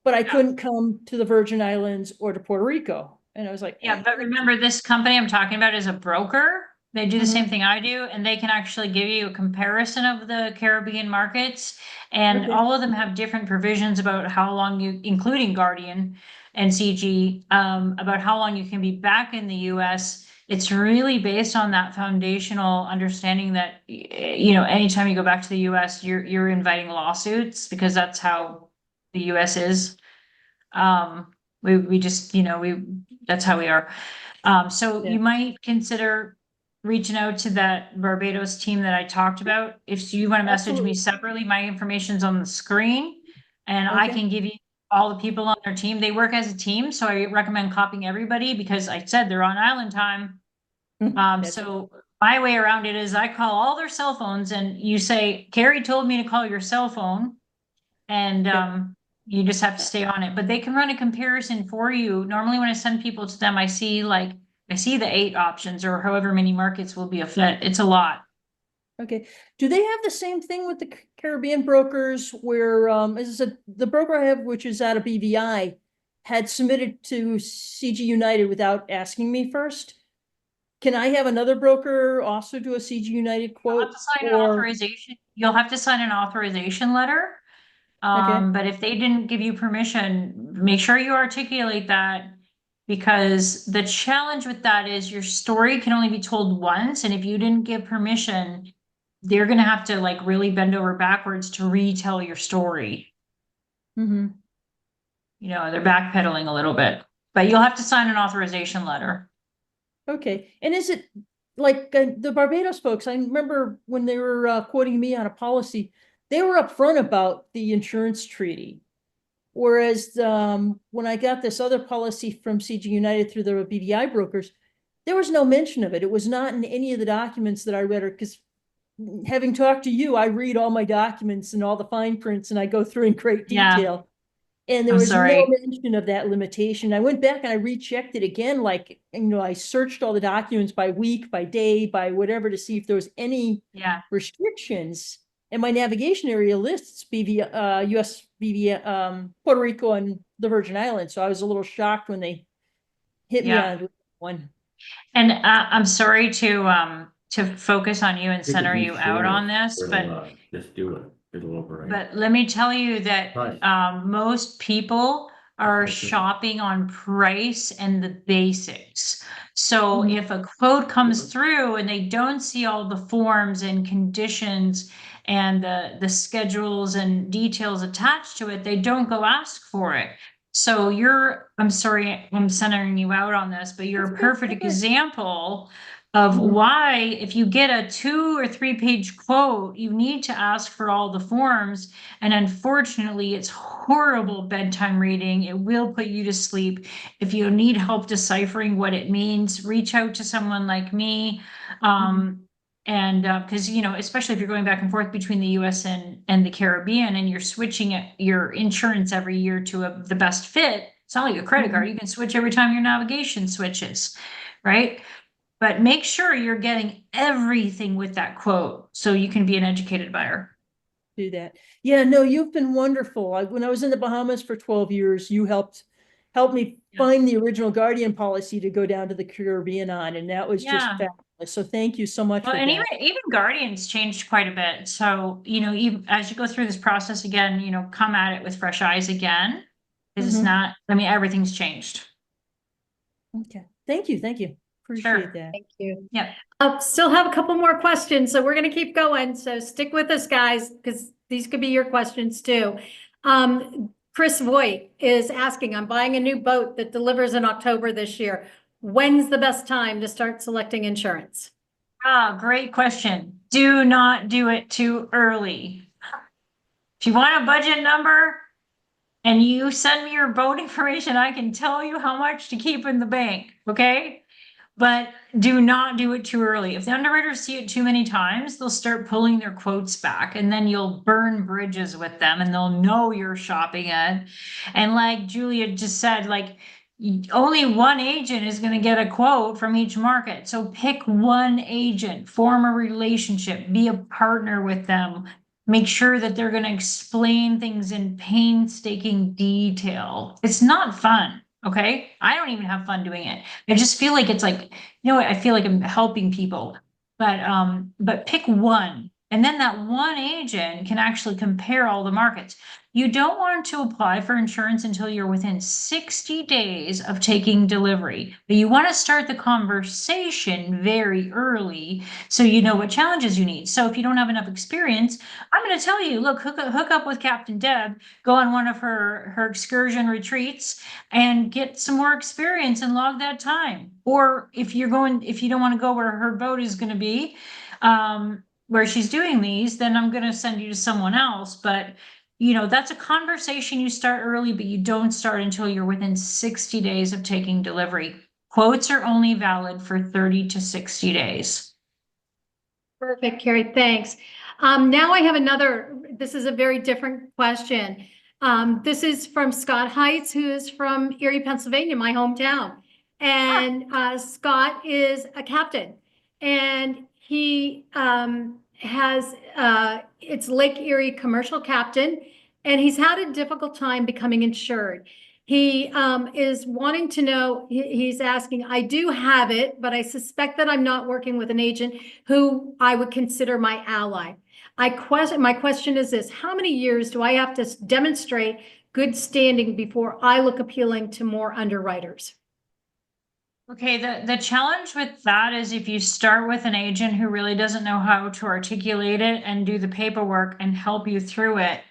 but I couldn't come to the Virgin Islands or to Puerto Rico. And I was like, Yeah, but remember, this company I'm talking about is a broker. They do the same thing I do, and they can actually give you a comparison of the Caribbean markets. And Okay. all of them have different provisions about how long including Guardian and CG, about how long you can be back in the US. It's really based on that foundational understanding that, anytime you go back to the US, you're inviting lawsuits because that's how the US is. We just, that's how we are. So Yeah. you might consider reaching out to that Barbados team that I talked about. If you want to message me Absolutely. separately, my information's on the screen. And I Okay. can give you all the people on their team. They work as a team, so I recommend copying everybody because I said they're on island time. That's So my way around it is I call all their cell phones and you say, Carrie told me to call your cell phone. And you just have to stay on it, but they can run a comparison for you. Normally when I send people to them, I see the 8 options or however many markets will be a fit. It's a lot. Okay. Do they have the same thing with the Caribbean brokers where, as I said, the broker I have, which is out of BVI, had submitted to CG United without asking me first? Can I have another broker also do a CG United You'll quote? have to sign an Or, authorization. You'll have to sign an authorization letter. Okay. But if they didn't give you permission, make sure you articulate that because the challenge with that is your story can only be told once. And if you didn't give permission, they're going to have to like really bend over backwards to retell your story. Mhm. They're backpedaling a little bit, but you'll have to sign an authorization letter. Okay. And is it like the Barbados folks? I remember when they were quoting me on a policy, they were upfront about the insurance treaty. Whereas when I got this other policy from CG United through the BVI brokers, there was no mention of it. It was not in any of the documents that I read, or because having talked to you, I read all my documents and all the fine prints and I go through in great Yeah. detail. And there I'm was sorry. no mention of that limitation. I went back and I rechecked it again, like, I searched all the documents by week, by day, by whatever to see if there was any Yeah. restrictions. And my navigation area lists US Puerto Rico and the Virgin Islands. So I was a little shocked when they hit me Yeah. on one. And I'm sorry to focus on you and center you out on this, but Just do it. It'll override. But let me tell you that Right. most people are That's it. shopping on price and the basics. So Mhm. if a quote comes through and they don't see all the forms and conditions and the schedules and details attached to it, they don't go ask for it. So I'm sorry, I'm centering you out on this, but you're a That's perfect okay. example of Mhm. why, if you get a 2 or 3 page quote, you need to ask for all the forms. And unfortunately, it's horrible bedtime reading. It will put you to sleep. If you need help deciphering what it means, reach out to someone like me. And because, especially if you're going back and forth between the US and the Caribbean and you're switching your insurance every year to the best fit, it's not like a credit card. You can switch every time your navigation switches, right? But make sure you're getting everything with that quote so you can be an educated buyer. Do that. Yeah, no, you've been wonderful. When I was in the Bahamas for 12 years, you helped me Yeah. find the original Guardian policy to go down to the Caribbean on, and that was just Yeah. fabulous. So thank you so much Well, for and that. even Guardian's changed quite a bit. So, even as you go through this process again, come at it with fresh eyes again. Because it's Mhm. not, everything's changed. Okay, thank you, thank you. Sure. Appreciate that. Thank you. Yep. Still have a couple more questions, so we're gonna keep going. So stick with us, guys, because these could be your questions too. Chris Voigt is asking, I'm buying a new boat that delivers in October this year. When's the best time to start selecting insurance? Great question. Do not do it too early. If you want a budget number and you send me your boat information, I can tell you how much to keep in the bank, okay? But do not do it too early. If the underwriters see it too many times, they'll start pulling their quotes back and then you'll burn bridges with them and they'll know you're shopping it. And like Julia just said, like only one agent is going to get a quote from each market. So pick one agent, form a relationship, be a partner with them. Make sure that they're going to explain things in painstaking detail. It's not fun. Okay. I don't even have fun doing it. I just feel like it's like, I feel like I'm helping people. But pick one. And then that one agent can actually compare all the markets. You don't want to apply for insurance until you're within 60 days of taking delivery, but you want to start the conversation very early so you know what challenges you need. So if you don't have enough experience, I'm going to tell you, look, hook up with Captain Deb, go on one of her excursion retreats and get some more experience and log that time. Or if you don't want to go where her boat is going to be, where she's doing these, then I'm going to send you to someone else. But that's a conversation you start early, but you don't start until you're within 60 days of taking delivery. Quotes are only valid for 30 to 60 days. Perfect, Carrie, thanks. Now I have this is a very different question. This is from Scott Heights, who is from Erie, Pennsylvania, my hometown. And Scott is a captain and he has, it's Lake Erie commercial captain, and he's had a difficult time becoming insured. He is wanting to know, he's asking, I do have it, but I suspect that I'm not working with an agent who I would consider my ally. My question is this: how many years do I have to demonstrate good standing before I look appealing to more underwriters? Okay, the challenge with that is if you start with an agent who really doesn't know how to articulate it and do the paperwork and help you through it,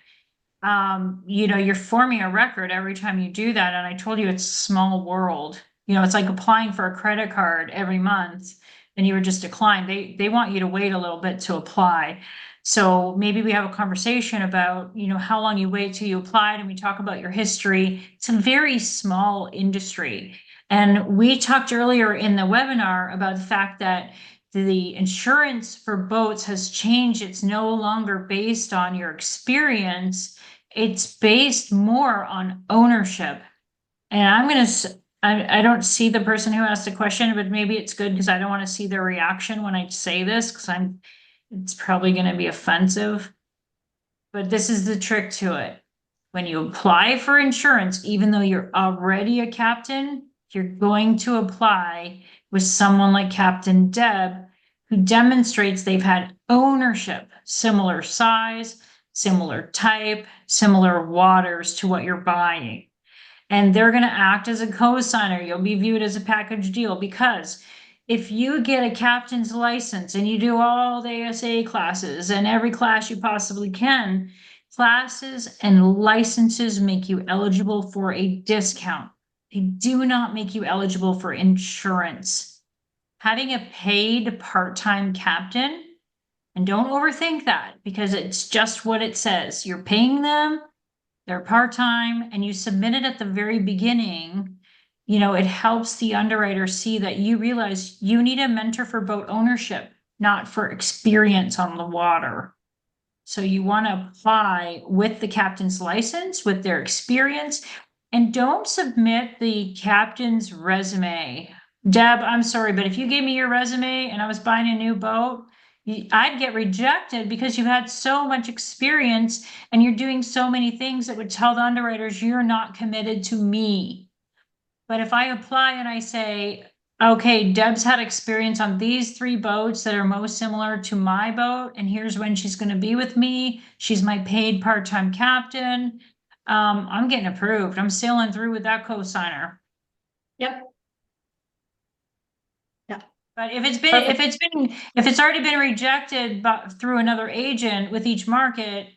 you're forming a record every time you do that. And I told you it's a small world. It's like applying for a credit card every month and you were just declined. They want you to wait a little bit to apply. So maybe we have a conversation about, how long you wait till you applied, and we talk about your history. It's a very small industry. And we talked earlier in the webinar about the fact that the insurance for boats has changed. It's no longer based on your experience. It's based more on ownership. And I don't see the person who asked the question, but maybe it's good because I don't want to see their reaction when I say this because it's probably going to be offensive. But this is the trick to it. When you apply for insurance, even though you're already a captain, you're going to apply with someone like Captain Deb, who demonstrates they've had ownership, similar size, similar type, similar waters to what you're buying. And they're going to act as a co-signer. You'll be viewed as a package deal, because if you get a captain's license and you do all the ASA classes and every class you possibly can, classes and licenses make you eligible for a discount. They do not make you eligible for insurance. Having a paid part-time captain, and don't overthink that because it's just what it says. You're paying them, they're part-time, and you submit it at the very beginning. You know, it helps the underwriter see that you realize you need a mentor for boat ownership, not for experience on the water. So you want to apply with the captain's license, with their experience, and don't submit the captain's resume. Deb, I'm sorry, but if you gave me your resume and I was buying a new boat, I'd get rejected because you've had so much experience and you're doing so many things that would tell the underwriters you're not committed to me. But if I apply and I say, okay, Deb's had experience on these 3 boats that are most similar to my boat, and here's when she's going to be with me. She's my paid part-time captain. I'm getting approved. I'm sailing through with that co-signer. Yep. But if it's already been rejected through another agent with each market,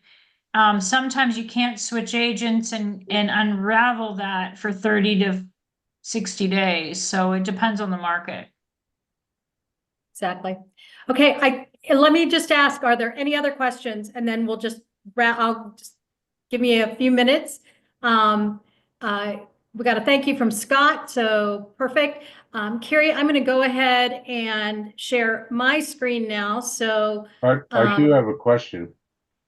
sometimes you can't switch agents and unravel that for 30 to 60 days. So it depends on the market. Exactly. Okay, let me just ask, are there any other questions? And then we'll just I'll just give me a few minutes. We got a thank you from Scott, so perfect. Kerry, I'm going to go ahead and share my screen now. So I do have a question.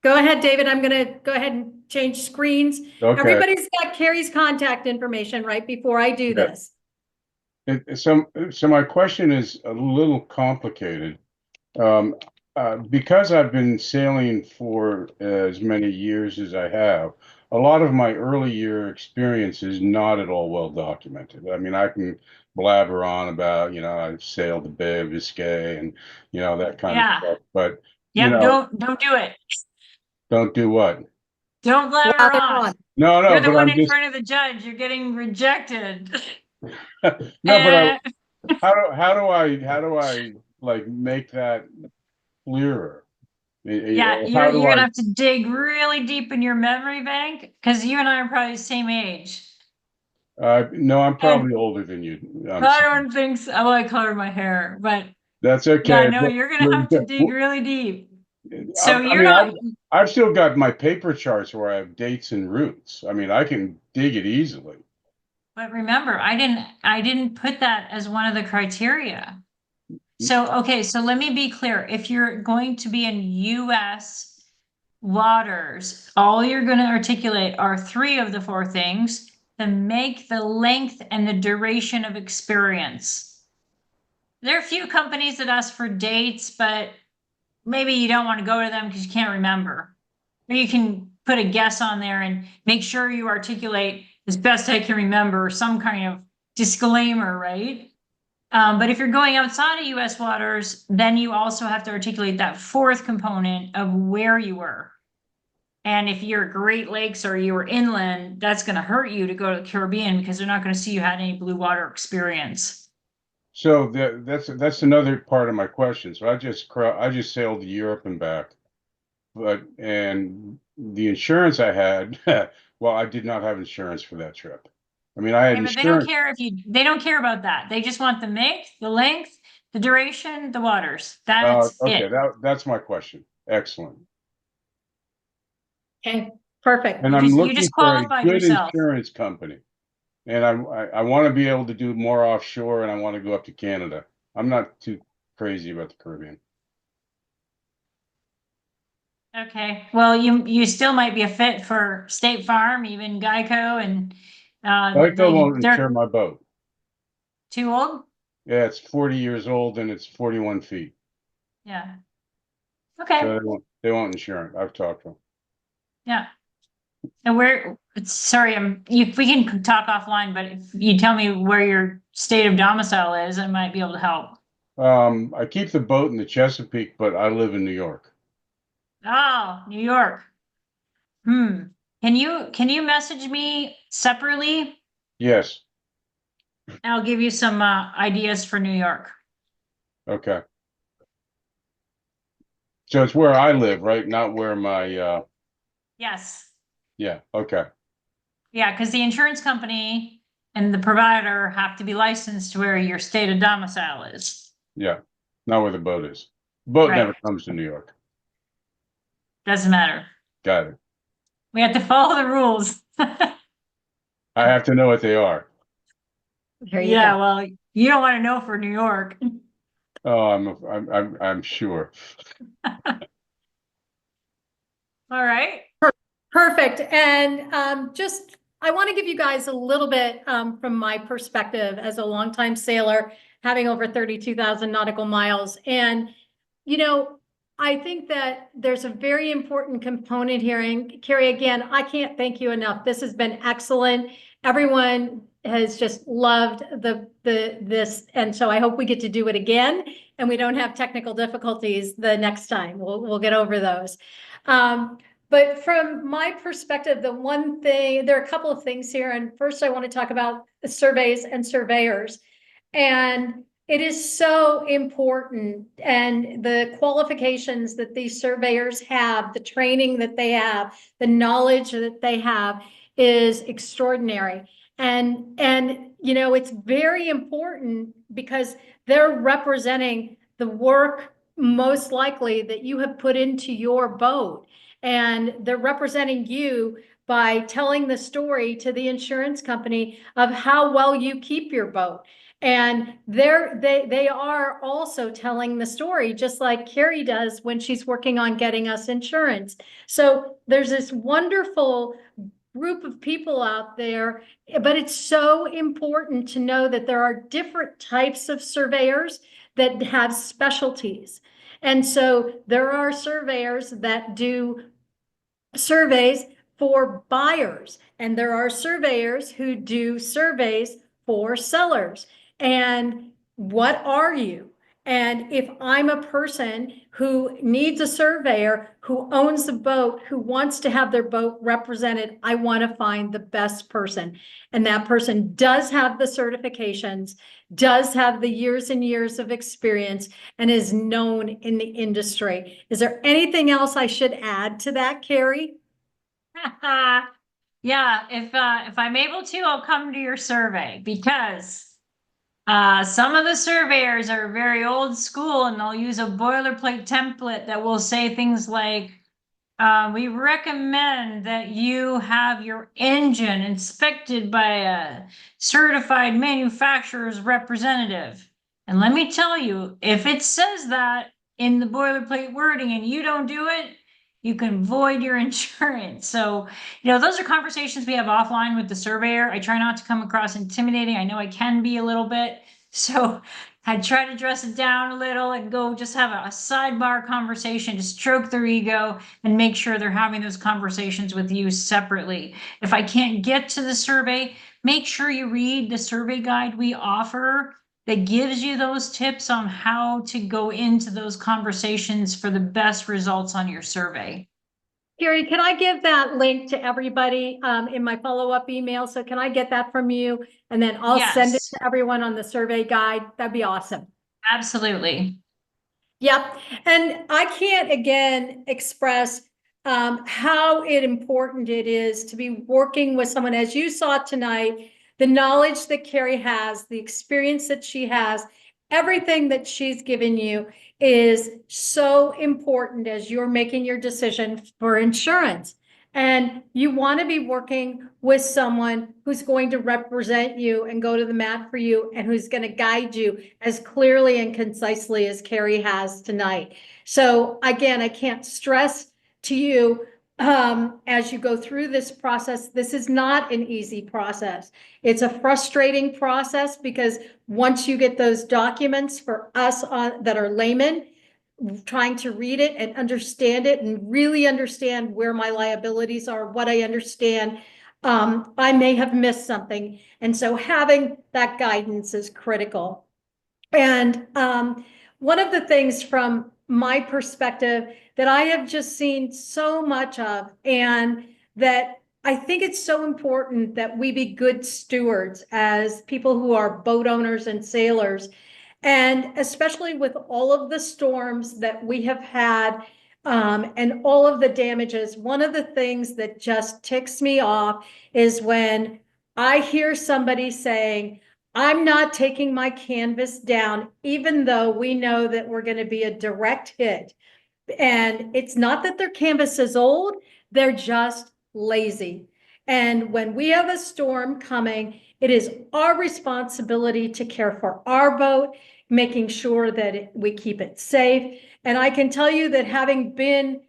go ahead, David. I'm going to go ahead and change screens. Okay. Everybody's got Kerry's contact information right before I do this. So my question is a little complicated. Because I've been sailing for as many years as I have, a lot of my early year experience is not at all well documented. I mean, I can blabber on about, I sailed the Bay of Biscay and, that kind of stuff. But, Don't do it. don't do what? Don't blabber on. No, You're the but one I'm in front of the judge. You're getting rejected. No, but how do I like make that clearer? Yeah, you're gonna have to dig really deep in your memory bank because you and I are probably the same age. No, I'm probably older than you. I don't think so. Well, I colored my hair, but That's okay. yeah, no, you're gonna have to dig really deep. So I've still got my paper charts where I have dates and routes. I mean, I can dig it easily. But remember, I didn't put that as one of the criteria. So, okay, so let me be clear. If you're going to be in US waters, all you're going to articulate are 3 of the 4 things: the make, the length, and the duration of experience. There are a few companies that ask for dates, but maybe you don't want to go to them because you can't remember. Or you can put a guess on there and make sure you articulate as best I can remember some kind of disclaimer, right? But if you're going outside of US waters, then you also have to articulate that 4th component of where you were. And if you're Great Lakes or you were inland, that's going to hurt you to go to the Caribbean because they're not going to see you had any blue water experience. So that's another part of my question. So I just sailed to Europe and back, and the insurance I had, well, I did not have insurance for that trip. I mean, I had But they insurance. don't care they don't care about that. They just want the make, the length, the duration, the waters. That's Okay, it. that's my question. Excellent. Okay, perfect. And You I'm just looking for a qualified good yourself. insurance company. And I want to be able to do more offshore, and I want to go up to Canada. I'm not too crazy about the Caribbean. Okay, well, you still might be a fit for State Farm, even Geico, and Geico won't insure my boat. Too old? Yeah, it's 40 years old and it's 41 feet. Yeah. Okay. So they won't insure it. I've talked to them. Yeah. And sorry, we can talk offline, but if you tell me where your state of domicile is, I might be able to help. I keep the boat in the Chesapeake, but I live in New York. Oh, New York. Can you message me separately? Yes. I'll give you some ideas for New York. Okay. So it's where I live, right? Not where my Yes. Yeah, okay. Yeah, because the insurance company and the provider have to be licensed to where your state of domicile is. Yeah, not where the boat is. Boat Right. never comes to New York. Doesn't matter. Got it. We have to follow the rules. I have to know what they are. There you Yeah, go. well, you don't want to know for New York. Oh, I'm sure. All right. Perfect. And just, I want to give you guys a little bit from my perspective as a longtime sailor, having over 32,000 nautical miles. And, you know, I think that there's a very important component here. And Kerry, again, I can't thank you enough. This has been excellent. Everyone has just loved this. And so I hope we get to do it again and we don't have technical difficulties the next time. We'll get over those. But from my perspective, the one thing, there are a couple of things here. And first I want to talk about the surveys and surveyors. And it is so important, and the qualifications that these surveyors have, the training that they have, the knowledge that they have is extraordinary. And you know, it's very important because they're representing the work most likely that you have put into your boat. And they're representing you by telling the story to the insurance company of how well you keep your boat. And they are also telling the story, just like Kerry does when she's working on getting us insurance. So there's this wonderful group of people out there, but it's so important to know that there are different types of surveyors that have specialties. And so there are surveyors that do surveys for buyers, and there are surveyors who do surveys for sellers. And what are you? And if I'm a person who needs a surveyor, who owns a boat, who wants to have their boat represented, I want to find the best person. And that person does have the certifications, does have the years and years of experience, and is known in the industry. Is there anything else I should add to that, Kerry? Yeah, if I'm able to, I'll come to your survey because some of the surveyors are very old school and they'll use a boilerplate template that will say things like, we recommend that you have your engine inspected by a certified manufacturer's representative. And let me tell you, if it says that in the boilerplate wording and you don't do it, you can void your insurance. So, you know, those are conversations we have offline with the surveyor. I try not to come across intimidating. I know I can be a little bit. So I try to dress it down a little and go just have a sidebar conversation to stroke their ego and make sure they're having those conversations with you separately. If I can't get to the survey, make sure you read the survey guide we offer that gives you those tips on how to go into those conversations for the best results on your survey. Kerry, can I give that link to everybody in my follow-up email? So can I get that from you? And then I'll send it Yes. to everyone on the survey guide. That'd be awesome. Absolutely. Yep. And I can't again express how important it is to be working with someone, as you saw tonight, the knowledge that Kerry has, the experience that she has, everything that she's given you is so important as you're making your decision for insurance. And you want to be working with someone who's going to represent you and go to the mat for you and who's going to guide you as clearly and concisely as Kerry has tonight. So again, I can't stress to you as you go through this process, this is not an easy process. It's a frustrating process because once you get those documents for us that are laymen, trying to read it and understand it and really understand where my liabilities are, what I understand, I may have missed something. And so having that guidance is critical. And one of the things from my perspective that I have just seen so much of, and that I think it's so important that we be good stewards as people who are boat owners and sailors, and especially with all of the storms that we have had and all of the damages. One of the things that just ticks me off is when I hear somebody saying, I'm not taking my canvas down, even though we know that we're going to be a direct hit. And it's not that their canvas is old, they're just lazy. And when we have a storm coming, it is our responsibility to care for our boat, making sure that we keep it safe. And I can tell you that having been,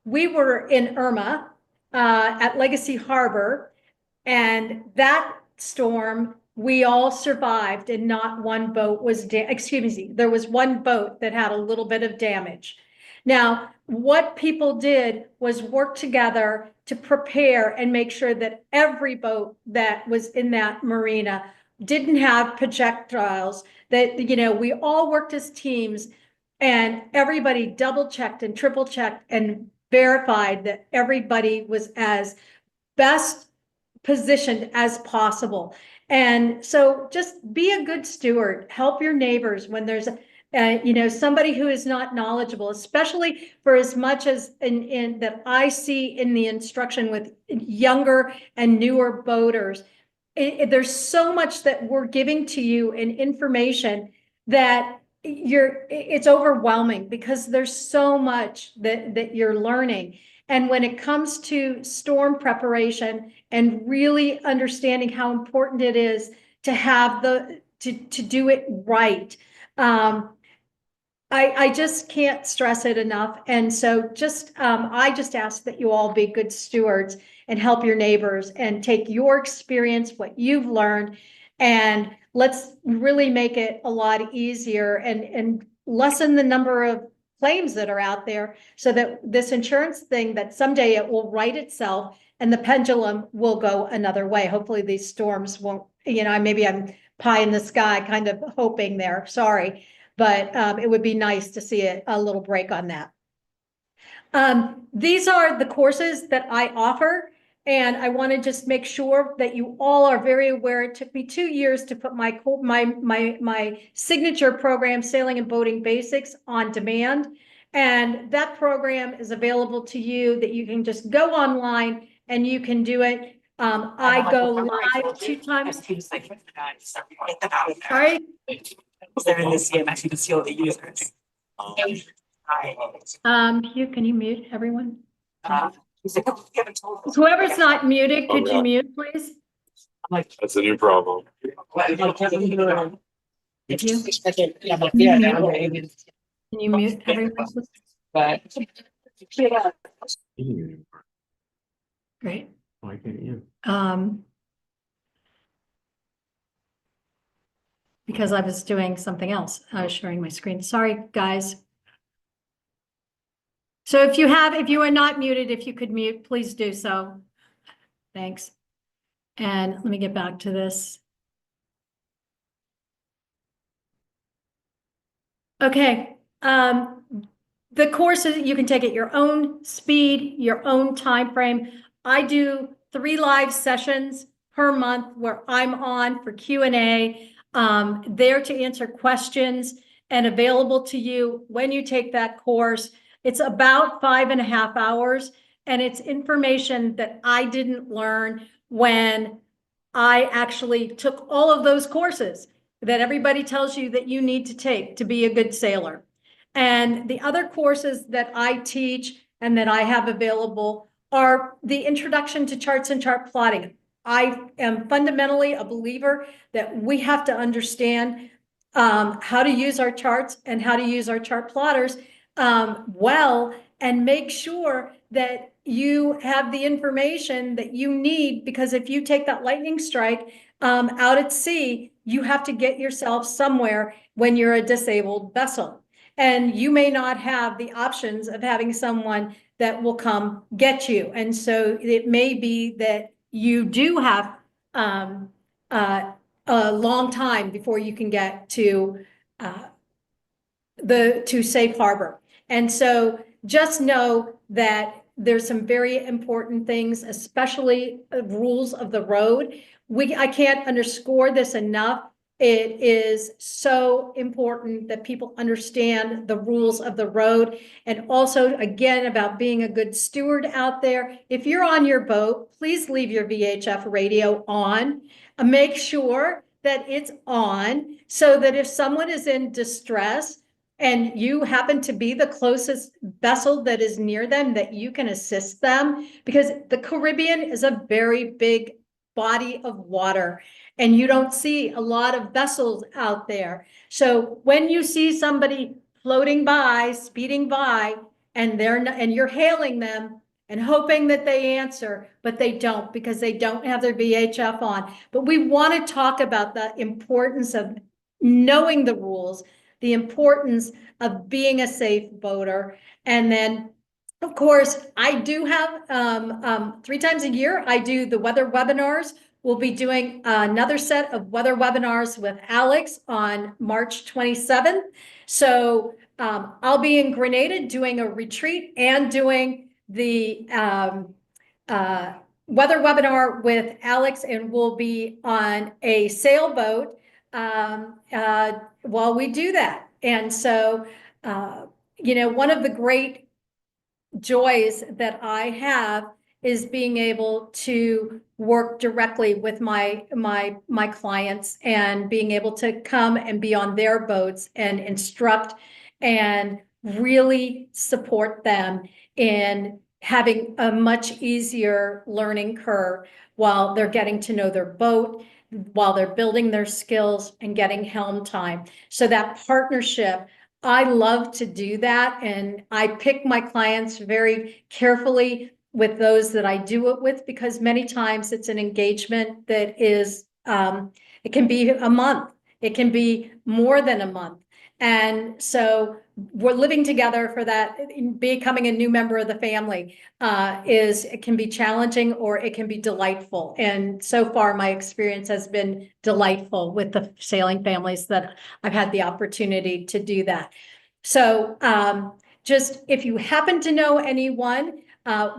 we were in Irma at Legacy Harbor, and that storm, we all survived and not one boat was, excuse me, there was one boat that had a little bit of damage. Now, what people did was work together to prepare and make sure that every boat that was in that marina didn't have projectiles, that, you know, we all worked as teams and everybody double checked and triple checked and verified that everybody was as best positioned as possible. And so just be a good steward, help your neighbors when there's you know, somebody who is not knowledgeable, especially for as much as in that I see in the instruction with younger and newer boaters. There's so much that we're giving to you in information that it's overwhelming because there's so much that you're learning. And when it comes to storm preparation and really understanding how important it is to have to do it right, I just can't stress it enough. And so just, I just ask that you all be good stewards and help your neighbors and take your experience, what you've learned, and let's really make it a lot easier and lessen the number of claims that are out there so that this insurance thing, that someday it will right itself and the pendulum will go another way. Hopefully these storms won't, you know, maybe I'm pie in the sky kind of hoping there, sorry. But it would be nice to see a little break on that. These are the courses that I offer, and I want to just make sure that you all are very aware. It took me 2 years to put my signature program, Sailing and Boating Basics, on demand, and that program is available to you. That you can just go online and you can do it. I go live 2 times. Sorry. They're in the CMS, you can see all the users. Hugh, can you mute everyone? Whoever's not muted, could you mute, please? That's a new problem. Thank you. Can you mute everyone, please? Great. Why can't you? Because I was doing something else. I was sharing my screen. Sorry, guys. So if you are not muted, if you could mute, please do so. Thanks. And let me get back to this. Okay. The courses, you can take at your own speed, your own time frame. I do 3 live sessions per month where I'm on for Q&A. There to answer questions and available to you when you take that course. It's about 5.5 hours, and it's information that I didn't learn when I actually took all of those courses that everybody tells you that you need to take to be a good sailor. And the other courses that I teach and that I have available are the introduction to charts and chart plotting. I am fundamentally a believer that we have to understand how to use our charts and how to use our chart plotters well, and make sure that you have the information that you need, because if you take that lightning strike out at sea, you have to get yourself somewhere when you're a disabled vessel. And you may not have the options of having someone that will come get you. And so it may be that you do have a long time before you can get to safe harbor. And so just know that there's some very important things, especially rules of the road. I can't underscore this enough. it is so important that people understand the rules of the road. And also, again, about being a good steward out there. If you're on your boat, please leave your VHF radio on. Make sure that it's on so that if someone is in distress and you happen to be the closest vessel that is near them, that you can assist them, because the Caribbean is a very big body of water and you don't see a lot of vessels out there. So when you see somebody floating by, speeding by, and you're hailing them and hoping that they answer, but they don't because they don't have their VHF on. But we want to talk about the importance of knowing the rules, the importance of being a safe boater. And then, of course, I do have 3 times a year, I do the weather webinars. We'll be doing another set of weather webinars with Alex on March 27th. So I'll be in Grenada doing a retreat and doing the weather webinar with Alex, and we'll be on a sailboat while we do that. And so, you know, one of the great joys that I have is being able to work directly with my clients and being able to come and be on their boats and instruct and really support them in having a much easier learning curve while they're getting to know their boat, while they're building their skills and getting helm time. So that partnership, I love to do that. And I pick my clients very carefully with those that I do it with, because many times it's an engagement that is, it can be a month, it can be more than a month. And so we're living together for that. Becoming a new member of the family it can be challenging or it can be delightful. And so far, my experience has been delightful with the sailing families that I've had the opportunity to do that. So just if you happen to know anyone,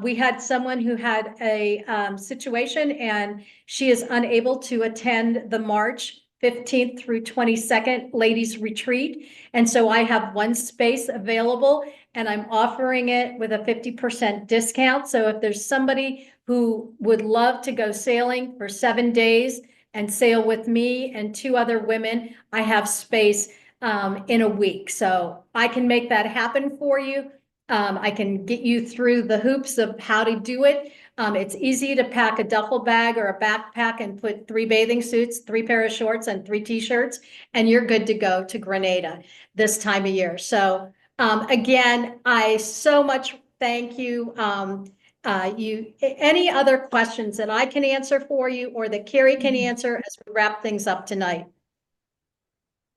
we had someone who had a situation and she is unable to attend the March 15th through 22nd ladies retreat. And so I have one space available and I'm offering it with a 50% discount. So if there's somebody who would love to go sailing for 7 days and sail with me and 2 other women, I have space in a week. So I can make that happen for you. I can get you through the hoops of how to do it. It's easy to pack a duffel bag or a backpack and put 3 bathing suits, 3 pair of shorts and 3 t-shirts, and you're good to go to Grenada this time of year. So again, I so much thank you. Any other questions that I can answer for you or that Kerry can answer as we wrap things up tonight?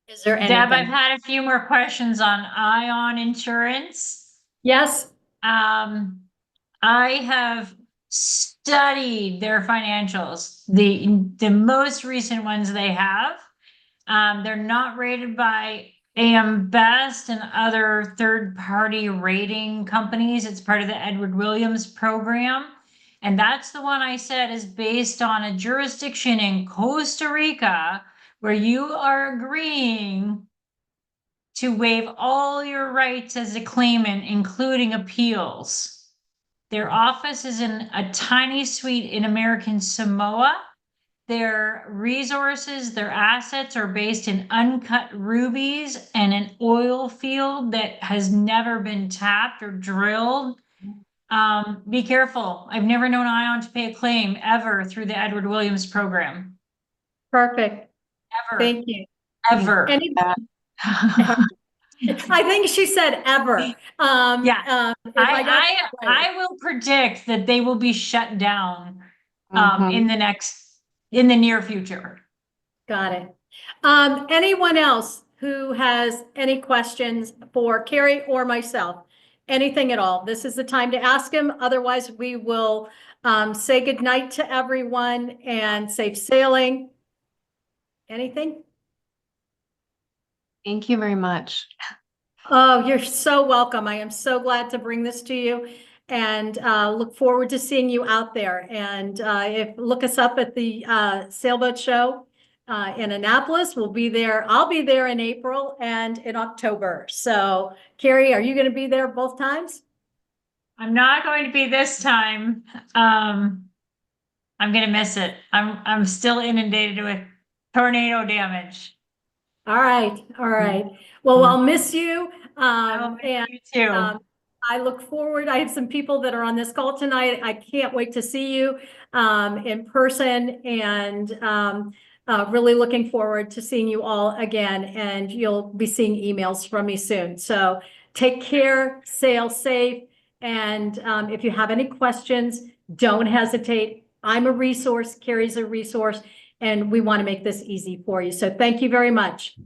Is there anything? Deb, I've had a few more questions on Ion Insurance. Yes. I have studied their financials, the most recent ones they have. They're not rated by AM Best and other third-party rating companies. It's part of the Edward Williams program. And that's the one I said is based on a jurisdiction in Costa Rica where you are agreeing to waive all your rights as a claimant, including appeals. Their office is in a tiny suite in American Samoa. Their resources, their assets are based in uncut rubies and an oil field that has never been tapped or drilled. Be careful. I've never known Ion to pay a claim ever through the Edward Williams program. Perfect. Ever. Thank you. Ever. I think she said ever. Yeah. Right. I will predict that they will be shut down Mhm. in the near future. Got it. Anyone else who has any questions for Kerry or myself? Anything at all? This is the time to ask him. Otherwise, we will say goodnight to everyone and safe sailing. Anything? Thank you very much. Oh, you're so welcome. I am so glad to bring this to you and look forward to seeing you out there. And look us up at the sailboat show in Annapolis. We'll be there. I'll be there in April and in October. So Kerry, are you going to be there both times? I'm not going to be this time. I'm gonna miss it. I'm still inundated with tornado damage. All right. All right. Well, I'll miss you. I'll miss And you too. I look forward. I have some people that are on this call tonight. I can't wait to see you in person, and really looking forward to seeing you all again. And you'll be seeing emails from me soon. So take care, sail safe. And if you have any questions, don't hesitate. I'm a resource, Kerry's a resource, and we want to make this easy for you. So thank you very much.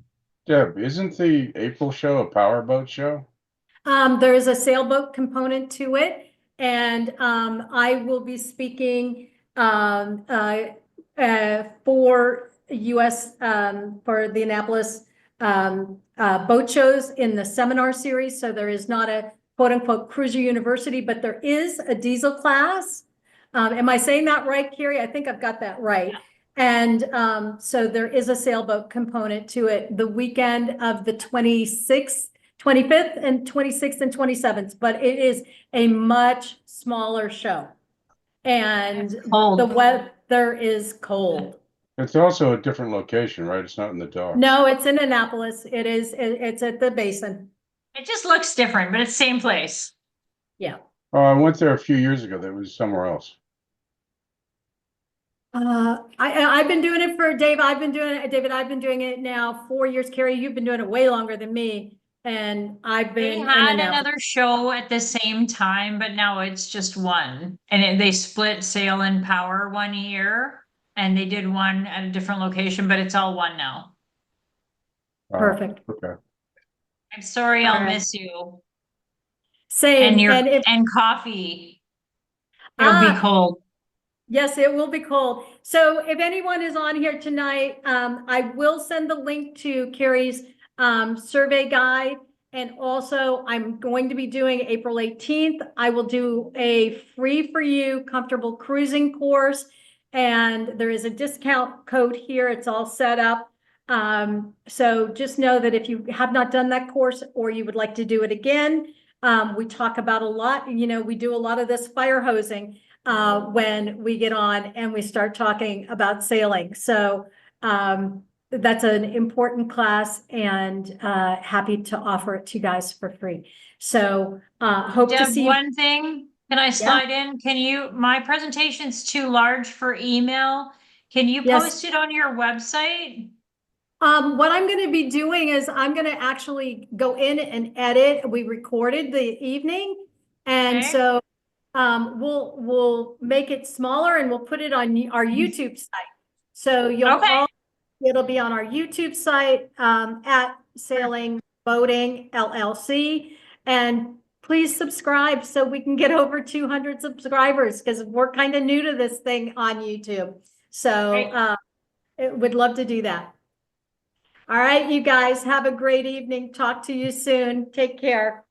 Deb, isn't the April show a powerboat show? There is a sailboat component to it, and I will be speaking for US for the Annapolis boat shows in the seminar series. So there is not a quote unquote cruiser university, but there is a diesel class. Am I saying that right, Kerry? I think I've got that right. Yeah. And so there is a sailboat component to it the weekend of the 26th, 25th and 26th and 27th, but it is a much smaller show. And It's cold. the weather is cold. It's also a different location, right? It's not in the dark. No, it's in Annapolis. It's at the basin. It just looks different, but it's same place. Yeah. Oh, I went there a few years ago. That was somewhere else. I've been doing it for Dave. David, I've been doing it now 4 years. Kerry, you've been doing it way longer than me. And I've They been in had and out. another show at the same time, but now it's just one. And they split Sail and Power 1 year, and they did one at a different location, but it's all one now. Perfect. Okay. I'm sorry, I'll Alright. miss you. Same. And And coffee. It'll be cold. yes, it will be cold. So if anyone is on here tonight, I will send the link to Kerry's survey guide. And also I'm going to be doing April 18th. I will do a free for you comfortable cruising course. And there is a discount code here. It's all set up. So just know that if you have not done that course or you would like to do it again, we talk about a lot, we do a lot of this fire hosing when we get on and we start talking about sailing. So that's an important class, and happy to offer it to you guys for free. So hope to Deb, see you. one thing, can I slide in? My presentation's too large for email. Can you Yes. post it on your website? What I'm going to be doing is I'm going to actually go in and edit. We recorded the evening, and Okay. so we'll make it smaller and we'll put it on our YouTube site. So it'll be on our YouTube site at Sailing Boating LLC, and please subscribe so we can get over 200 subscribers, because we're kind of new to this thing on YouTube. So would love to do that. All right, you guys have a great evening. Talk to you soon. Take care.